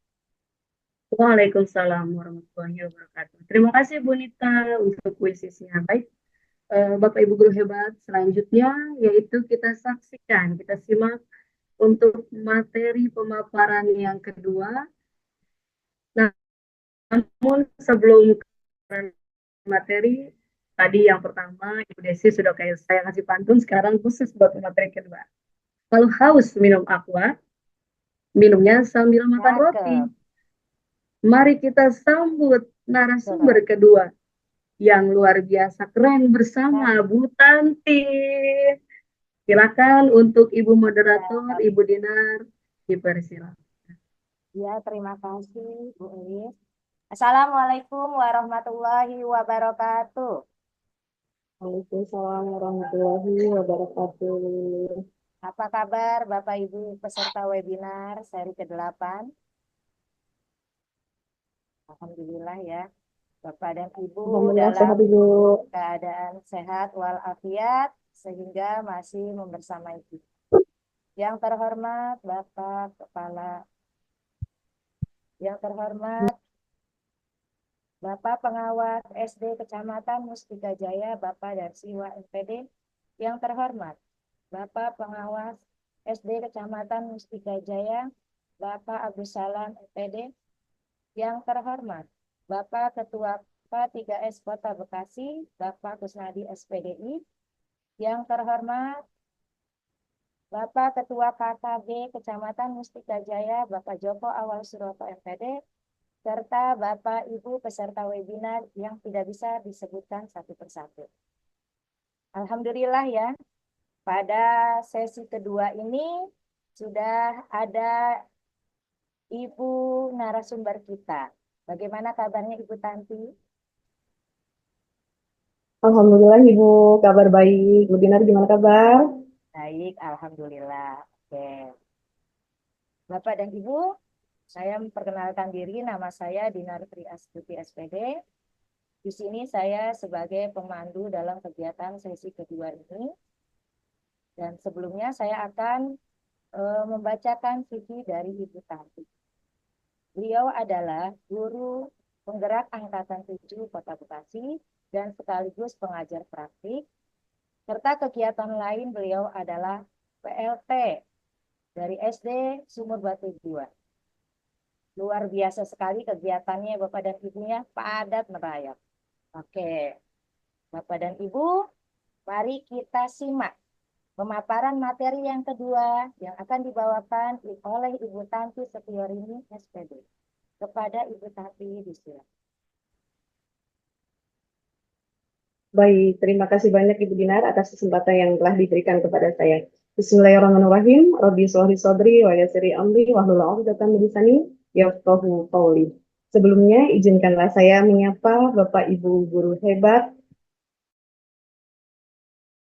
Waalaikumsalam warahmatullahi wabarakatuh. Terima kasih Bu Nita untuk kuisisnya. Baik, Bapak Ibu guru hebat, selanjutnya yaitu kita saksikan, kita simak untuk materi pemaparan yang kedua. Namun sebelum materi, tadi yang pertama Ibu Desi sudah kayak saya kasih pantun, sekarang khusus buat materi kedua. Kalau haus minum aqua, minumnya sambil makan roti. Mari kita sambut narasumber kedua yang luar biasa keren bersama Bu Tanti. Silakan untuk Ibu moderator, Ibu Dinar, dipersilakan. Ya, terima kasih Bu Elis. Assalamualaikum warahmatullahi wabarakatuh. Waalaikumsalam warahmatullahi wabarakatuh. Apa kabar Bapak Ibu peserta webinar seri ke-8? Alhamdulillah ya. Bapak dan Ibu Alhamdulillah dalam sehat Ibu. keadaan sehat walafiat sehingga masih membersamai kita. Yang terhormat Bapak Kepala, yang terhormat Bapak Pengawas SD Kecamatan Mustika Jaya, Bapak Darsiwa MPD. Yang terhormat Bapak Pengawas SD Kecamatan Mustika Jaya, Bapak Abdus Salam MPD. Yang terhormat Bapak Ketua K3S Kota Bekasi, Bapak Kusnadi SPDI. Yang terhormat Bapak Ketua KKB Kecamatan Mustika Jaya, Bapak Joko Awal Suroto MPD, serta Bapak Ibu peserta webinar yang tidak bisa disebutkan satu persatu. Alhamdulillah ya, pada sesi kedua ini sudah ada Ibu narasumber kita. Bagaimana kabarnya Ibu Tanti? Alhamdulillah Ibu, kabar baik. Bu Dinar gimana kabar? Baik, Alhamdulillah. Oke. Bapak dan Ibu, saya memperkenalkan diri, nama saya Dinar Tri Astuti SPD. Di sini saya sebagai pemandu dalam kegiatan sesi kedua ini. Dan sebelumnya saya akan membacakan CV dari Ibu Tanti. Beliau adalah guru penggerak Angkatan 7 Kota Bekasi dan sekaligus pengajar praktik. Serta kegiatan lain beliau adalah PLT dari SD Sumur Batu 2. Luar biasa sekali kegiatannya Bapak dan Ibunya, padat merayap. Oke, Bapak dan Ibu, mari kita simak pemaparan materi yang kedua yang akan dibawakan oleh Ibu Tanti Setiorini SPD. Kepada Ibu Tanti disilakan. Baik, terima kasih banyak Ibu Dinar atas kesempatan yang telah diberikan kepada saya. Bismillahirrahmanirrahim. Rabbi sholli sodri wa yassiri amri wahlul 'uqdatam min lisani yafqahu qawli. Sebelumnya izinkanlah saya menyapa Bapak Ibu guru hebat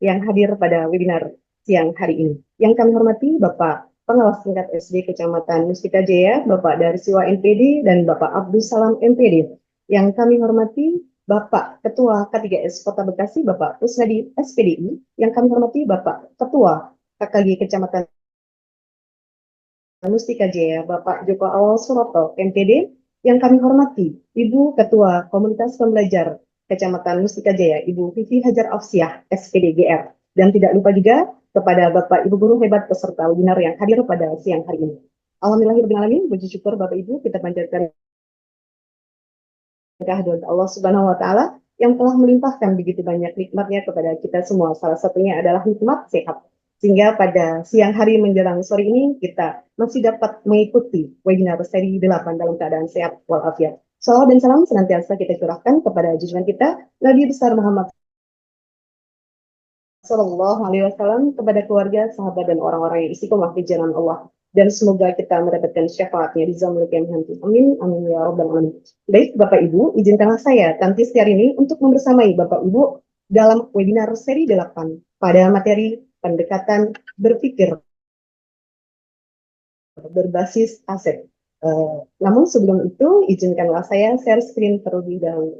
yang hadir pada webinar siang hari ini. Yang kami hormati Bapak Pengawas Tingkat SD Kecamatan Mustika Jaya, Bapak Darsiwa NPD, dan Bapak Abdus Salam NPD. Yang kami hormati Bapak Ketua K3S Kota Bekasi, Bapak Kusnadi SPDI. Yang kami hormati Bapak Ketua KKG Kecamatan Mustika Jaya, Bapak Joko Awal Suroto MPD. Yang kami hormati Ibu Ketua Komunitas Pembelajar Kecamatan Mustika Jaya, Ibu Vivi Hajar Aufsiah, SPD GR. Dan tidak lupa juga kepada Bapak Ibu guru hebat peserta webinar yang hadir pada siang hari ini. Alhamdulillahirrahmanirrahim, puji syukur Bapak Ibu, kita panjatkan kehadirat Allah Subhanahu wa Ta'ala yang telah melimpahkan begitu banyak nikmatnya kepada kita semua. Salah satunya adalah nikmat sehat. Sehingga pada siang hari menjelang sore ini kita masih dapat mengikuti webinar seri 8 dalam keadaan sehat walafiat. Salawat dan salam senantiasa kita curahkan kepada junjungan kita Nabi besar Muhammad Sallallahu Alaihi Wasallam, kepada keluarga, sahabat, dan orang-orang yang istiqomah di jalan Allah. Dan semoga kita mendapatkan syafaatnya di zaman yang nanti. Amin, amin ya rabbal alamin. Baik, Bapak Ibu, izinkanlah saya Tanti Setiar ini untuk membersamai Bapak Ibu dalam webinar seri 8 pada materi pendekatan berpikir berbasis aset. Namun sebelum itu, izinkanlah saya share screen terlebih dahulu.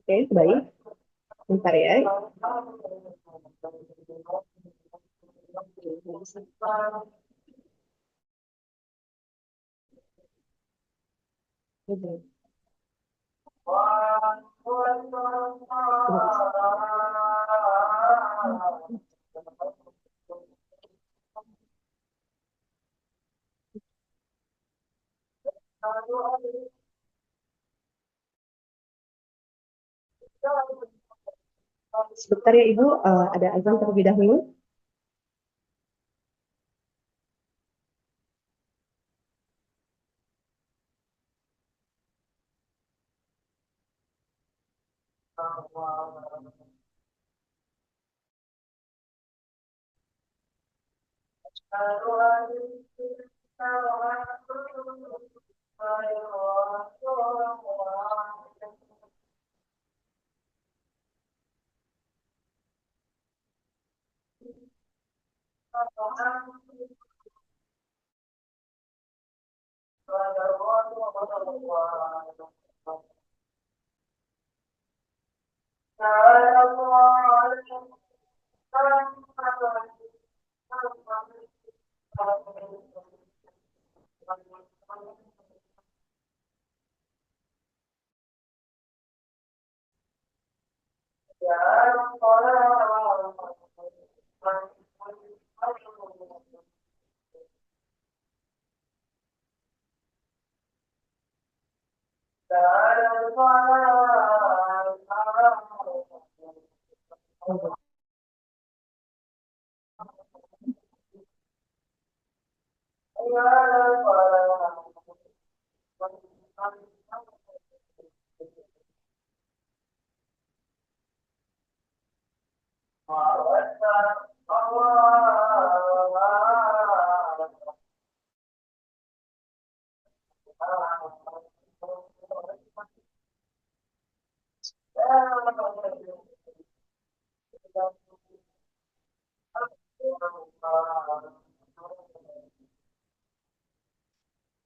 Oke, baik. Bentar ya. Sebentar ya Ibu, ada azan terlebih dahulu.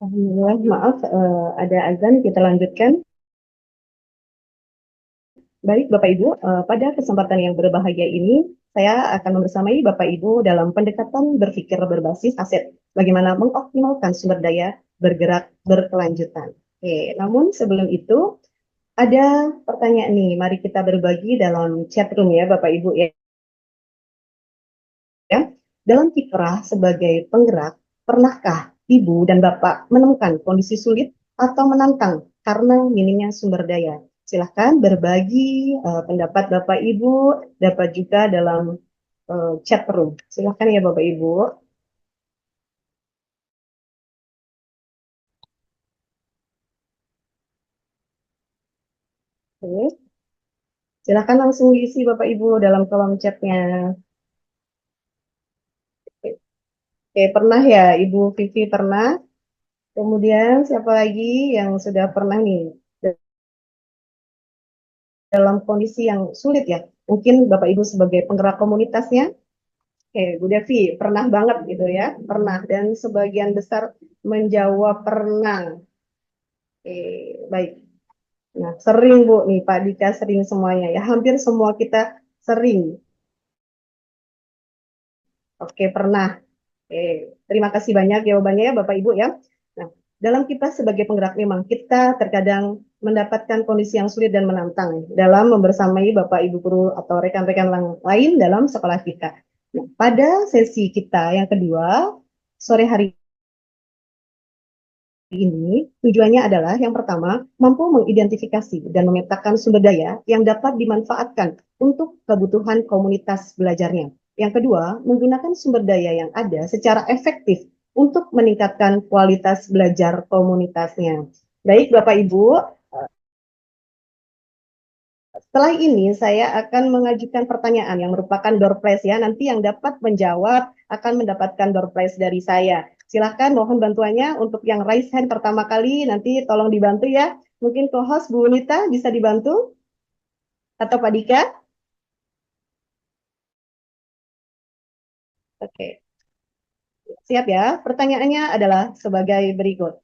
Alhamdulillah, maaf ada azan, kita lanjutkan. Baik Bapak Ibu, pada kesempatan yang berbahagia ini, saya akan membersamai Bapak Ibu dalam pendekatan berpikir berbasis aset, bagaimana mengoptimalkan sumber daya bergerak berkelanjutan. Oke, namun sebelum itu, ada pertanyaan nih, mari kita berbagi dalam chat room ya Bapak Ibu ya. Dalam kiprah sebagai penggerak, pernahkah Ibu dan Bapak menemukan kondisi sulit atau menantang karena minimnya sumber daya? Silahkan berbagi pendapat Bapak Ibu, dapat juga dalam chat room. Silahkan ya Bapak Ibu. Oke. Silahkan langsung diisi Bapak Ibu dalam kolom chatnya. Oke, pernah ya Ibu Vivi pernah? Kemudian siapa lagi yang sudah pernah nih dalam kondisi yang sulit ya? Mungkin Bapak Ibu sebagai penggerak komunitasnya. Oke, Bu Devi, pernah banget gitu ya? Pernah, dan sebagian besar menjawab pernah. Oke, baik. Nah, sering Bu, nih Pak Dika sering semuanya ya. Hampir semua kita sering. Oke, pernah. Oke, terima kasih banyak jawabannya ya Bapak Ibu ya. Nah, dalam kita sebagai penggerak memang kita terkadang mendapatkan kondisi yang sulit dan menantang dalam membersamai Bapak Ibu guru atau rekan-rekan lain dalam sekolah kita. Nah, pada sesi kita yang kedua, sore hari ini tujuannya adalah yang pertama, mampu mengidentifikasi dan memetakan sumber daya yang dapat dimanfaatkan untuk kebutuhan komunitas belajarnya. Yang kedua, menggunakan sumber daya yang ada secara efektif untuk meningkatkan kualitas belajar komunitasnya. Baik Bapak Ibu, setelah ini saya akan mengajukan pertanyaan yang merupakan door prize ya. Nanti yang dapat menjawab akan mendapatkan door prize dari saya. Silahkan mohon bantuannya untuk yang raise hand pertama kali, nanti tolong dibantu ya. Mungkin co-host Bu Nita bisa dibantu? Atau Pak Dika? Oke. Siap ya. Pertanyaannya adalah sebagai berikut.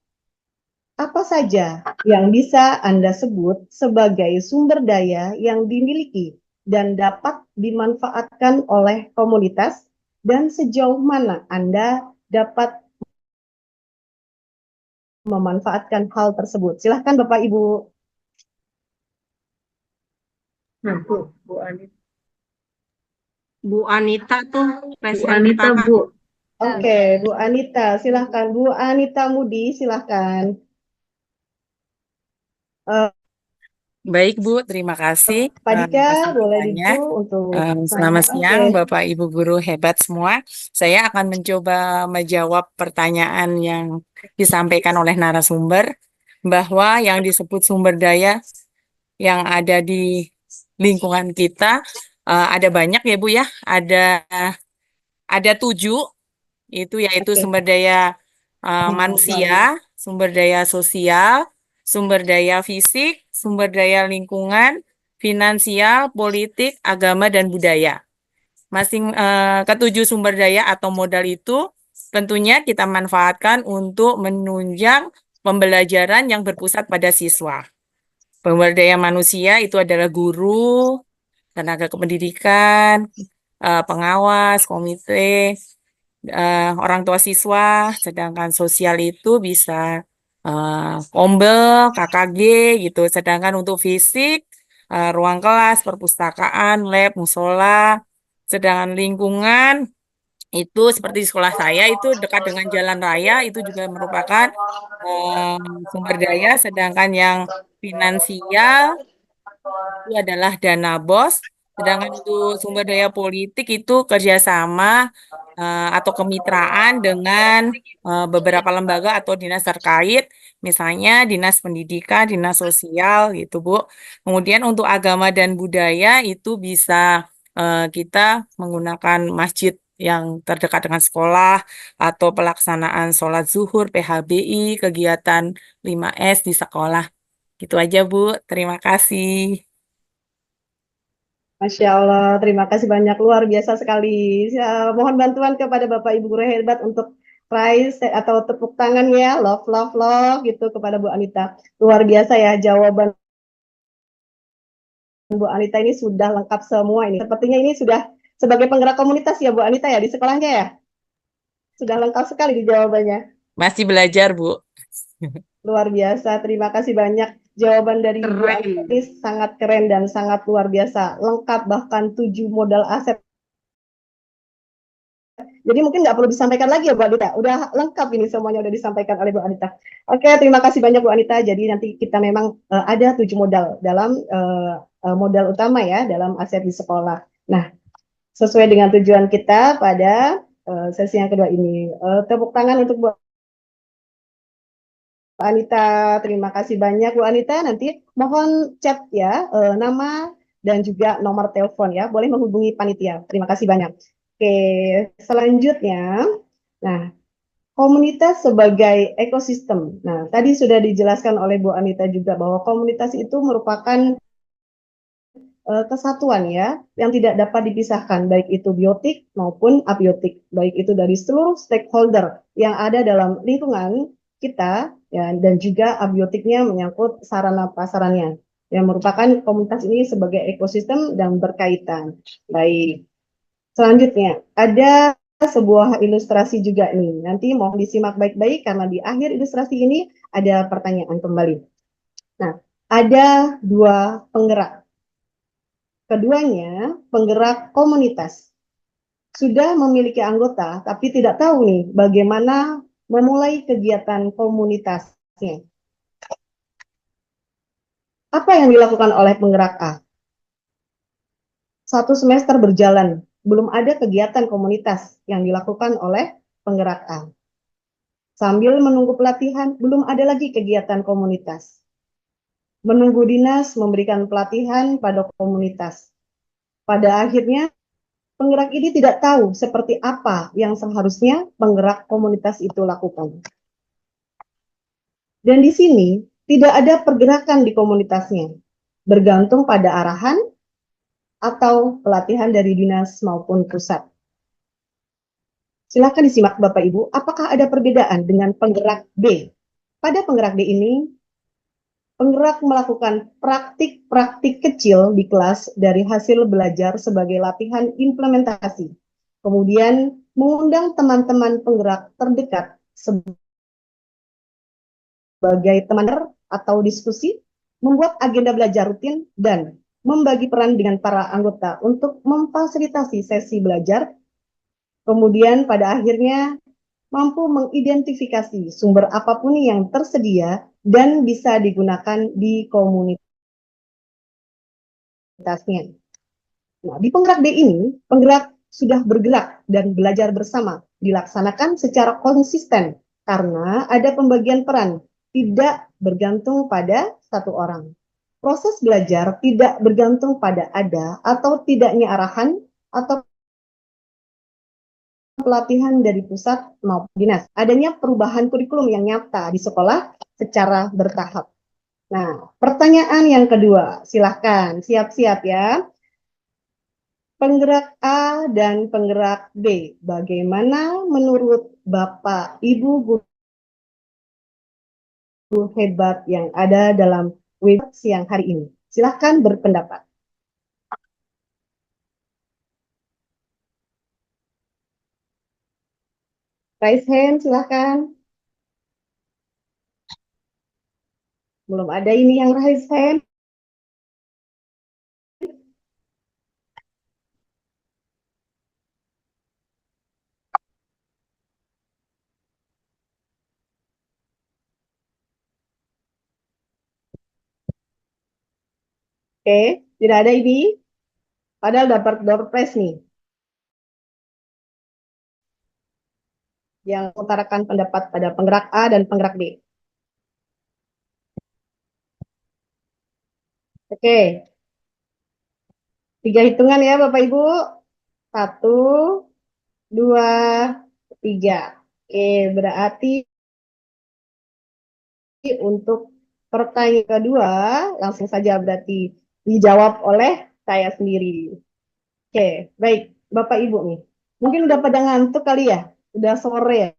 Apa saja yang bisa Anda sebut sebagai sumber daya yang dimiliki dan dapat dimanfaatkan oleh komunitas, dan sejauh mana Anda dapat memanfaatkan hal tersebut? Silahkan Bapak Ibu. Nah, Bu Anita. Bu Anita tuh Bu Anita, Bu. Oke, Bu Anita, silahkan. Bu Anita Mudi, silahkan. Baik Bu, terima kasih. Pak Dika, boleh Kesempatannya. untuk Selamat siang Oke. Bapak Ibu guru hebat semua. Saya akan mencoba menjawab pertanyaan yang disampaikan oleh narasumber bahwa yang disebut sumber daya yang ada di lingkungan kita ada banyak ya Bu ya. Ada 7 yaitu Oke. sumber daya manusia, sumber daya sosial, sumber daya fisik, sumber daya lingkungan, finansial, politik, agama, dan budaya. Ketujuh sumber daya atau modal itu tentunya kita manfaatkan untuk menunjang pembelajaran yang berpusat pada siswa. Sumber daya manusia itu adalah guru, tenaga kependidikan, pengawas, komite, orang tua siswa, sedangkan sosial itu bisa Kombel, KKG gitu. Sedangkan untuk fisik, ruang kelas, perpustakaan, lab, musola. Sedangkan lingkungan itu seperti di sekolah saya itu dekat dengan jalan raya itu juga merupakan sumber daya. Sedangkan yang finansial itu adalah dana BOS. Sedangkan untuk sumber daya politik itu kerjasama atau kemitraan dengan beberapa lembaga atau dinas terkait, misalnya dinas pendidikan, dinas sosial gitu Bu. Kemudian untuk agama dan budaya itu bisa kita menggunakan masjid yang terdekat dengan sekolah atau pelaksanaan sholat zuhur, PHBI, kegiatan 5S di sekolah. Gitu aja Bu, terima kasih. Masya Allah, terima kasih banyak, luar biasa sekali. Mohon bantuan kepada Bapak Ibu guru hebat untuk raise atau tepuk tangan ya, love, love, love gitu kepada Bu Anita. Luar biasa ya, jawaban Bu Anita ini sudah lengkap semua ini. Sepertinya ini sudah sebagai penggerak komunitas ya Bu Anita ya, di sekolahnya ya? Sudah lengkap sekali di jawabannya. Masih belajar Bu. Luar biasa, terima kasih banyak. Jawaban dari Bu Anita ini sangat keren dan sangat luar biasa. Lengkap, bahkan 7 modal aset. Jadi mungkin nggak perlu disampaikan lagi ya Bu Anita. Udah lengkap ini semuanya udah disampaikan oleh Bu Anita. Oke, terima kasih banyak Bu Anita. Jadi nanti kita memang ada 7 modal dalam modal utama ya dalam aset di sekolah. Nah, sesuai dengan tujuan kita pada sesi yang kedua ini. Tepuk tangan untuk Bu Anita, terima kasih banyak Bu Anita. Nanti mohon chat ya, nama dan juga nomor telepon ya. Boleh menghubungi panitia. Terima kasih banyak. Oke, selanjutnya, nah komunitas sebagai ekosistem. Nah, tadi sudah dijelaskan oleh Bu Anita juga bahwa komunitas itu merupakan kesatuan ya, yang tidak dapat dipisahkan, baik itu biotik maupun abiotik, baik itu dari seluruh stakeholder yang ada dalam lingkungan kita ya, dan juga abiotiknya menyangkut sarana prasarannya yang merupakan komunitas ini sebagai ekosistem dan berkaitan. Baik, selanjutnya ada sebuah ilustrasi juga nih, nanti mohon disimak baik-baik karena di akhir ilustrasi ini ada pertanyaan kembali. Nah, ada 2 penggerak. Keduanya penggerak komunitas. Sudah memiliki anggota, tapi tidak tahu nih bagaimana memulai kegiatan komunitasnya. Apa yang dilakukan oleh penggerak A? 1 semester berjalan, belum ada kegiatan komunitas yang dilakukan oleh penggerak A. Sambil menunggu pelatihan, belum ada lagi kegiatan komunitas. Menunggu dinas memberikan pelatihan pada komunitas. Pada akhirnya, penggerak ini tidak tahu seperti apa yang seharusnya penggerak komunitas itu lakukan. Dan di sini tidak ada pergerakan di komunitasnya, bergantung pada arahan atau pelatihan dari dinas maupun pusat. Silakan disimak Bapak Ibu, apakah ada perbedaan dengan penggerak B? Pada penggerak B ini, penggerak melakukan praktik-praktik kecil di kelas dari hasil belajar sebagai latihan implementasi. Kemudian mengundang teman-teman penggerak terdekat sebagai teman atau diskusi, membuat agenda belajar rutin, dan membagi peran dengan para anggota untuk memfasilitasi sesi belajar. Kemudian pada akhirnya mampu mengidentifikasi sumber apapun yang tersedia dan bisa digunakan di komunitasnya. Nah, di penggerak B ini, penggerak sudah bergerak dan belajar bersama, dilaksanakan secara konsisten karena ada pembagian peran, tidak bergantung pada satu orang. Proses belajar tidak bergantung pada ada atau tidaknya arahan atau pelatihan dari pusat maupun dinas. Adanya perubahan kurikulum yang nyata di sekolah secara bertahap. Nah, pertanyaan yang kedua, silahkan siap-siap ya. Penggerak A dan penggerak B, bagaimana menurut Bapak, Ibu, guru hebat yang ada dalam webinar siang hari ini? Silahkan berpendapat. Raise hand, silahkan. Belum ada ini yang raise hand. Oke, tidak ada ini. Padahal dapat door prize nih. Yang mengutarakan pendapat pada penggerak A dan penggerak B. Oke. 3 hitungan ya Bapak Ibu. 1, 2, 3. Oke, berarti untuk pertanyaan kedua langsung saja berarti dijawab oleh saya sendiri. Oke, baik Bapak Ibu nih. Mungkin udah pada ngantuk kali ya, udah sore ya.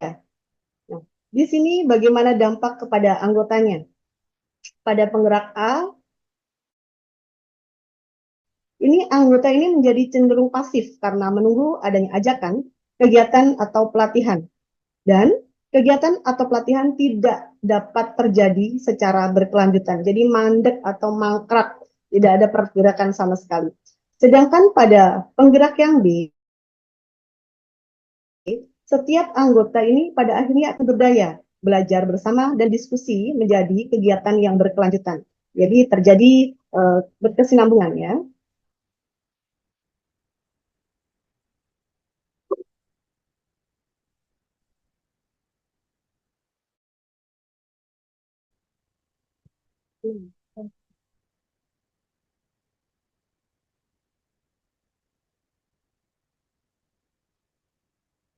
Nah, di sini bagaimana dampak kepada anggotanya? Pada penggerak A, ini anggota ini menjadi cenderung pasif karena menunggu adanya ajakan, kegiatan atau pelatihan. Dan kegiatan atau pelatihan tidak dapat terjadi secara berkelanjutan. Jadi mandek atau mangkrak, tidak ada pergerakan sama sekali. Sedangkan pada penggerak yang B, setiap anggota ini pada akhirnya akan berdaya, belajar bersama dan diskusi menjadi kegiatan yang berkelanjutan. Jadi terjadi berkesinambungan ya.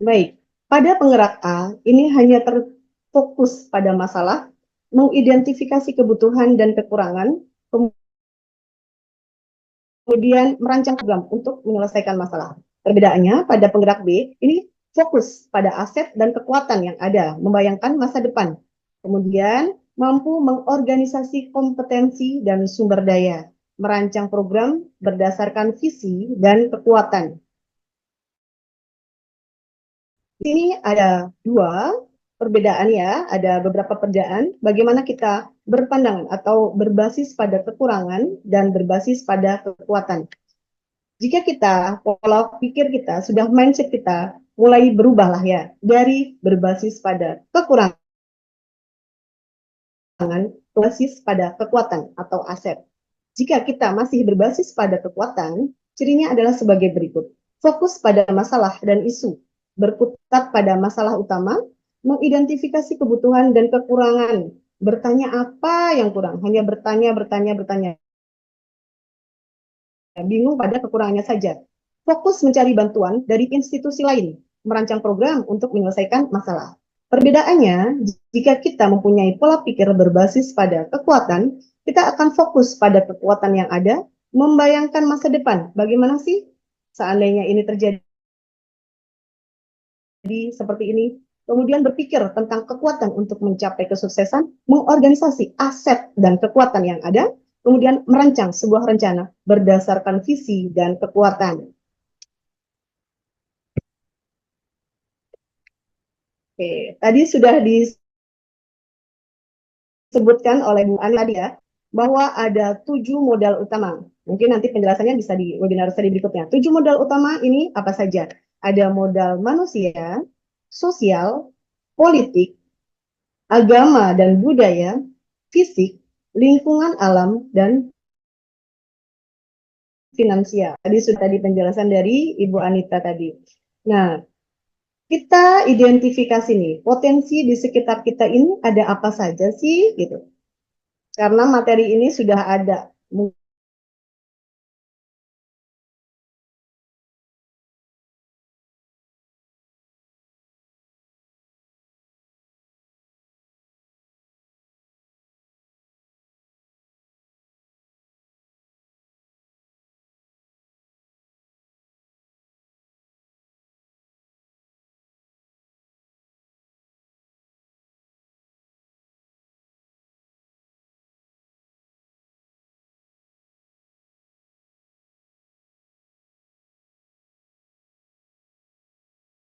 Baik, pada penggerak A, ini hanya terfokus pada masalah, mengidentifikasi kebutuhan dan kekurangan, kemudian merancang program untuk menyelesaikan masalah. Perbedaannya pada penggerak B, ini fokus pada aset dan kekuatan yang ada, membayangkan masa depan. Kemudian mampu mengorganisasi kompetensi dan sumber daya, merancang program berdasarkan visi dan kekuatan. Di sini ada 2 perbedaan ya, ada beberapa perbedaan bagaimana kita berpandangan atau berbasis pada kekurangan dan berbasis pada kekuatan. Jika kita, pola pikir kita, sudah mindset kita mulai berubah lah ya, dari berbasis pada kekurangan, berbasis pada kekuatan atau aset. Jika kita masih berbasis pada kekuatan, cirinya adalah sebagai berikut. Fokus pada masalah dan isu, berkutat pada masalah utama, mengidentifikasi kebutuhan dan kekurangan, bertanya apa yang kurang, hanya bertanya. Bingung pada kekurangannya saja. Fokus mencari bantuan dari institusi lain, merancang program untuk menyelesaikan masalah. Perbedaannya, jika kita mempunyai pola pikir berbasis pada kekuatan, kita akan fokus pada kekuatan yang ada, membayangkan masa depan. Bagaimana sih seandainya ini terjadi seperti ini? Kemudian berpikir tentang kekuatan untuk mencapai kesuksesan, mengorganisasi aset dan kekuatan yang ada, kemudian merancang sebuah rencana berdasarkan visi dan kekuatan. Oke, tadi sudah disebutkan oleh Bu Ani tadi ya, bahwa ada 7 modal utama. Mungkin nanti penjelasannya bisa di webinar saya berikutnya. 7 modal utama ini apa saja? Ada modal manusia, sosial, politik, agama dan budaya, fisik, lingkungan alam, dan finansial. Tadi sudah di penjelasan dari Ibu Anita tadi. Nah, kita identifikasi nih, potensi di sekitar kita ini ada apa saja sih gitu. Karena materi ini sudah ada.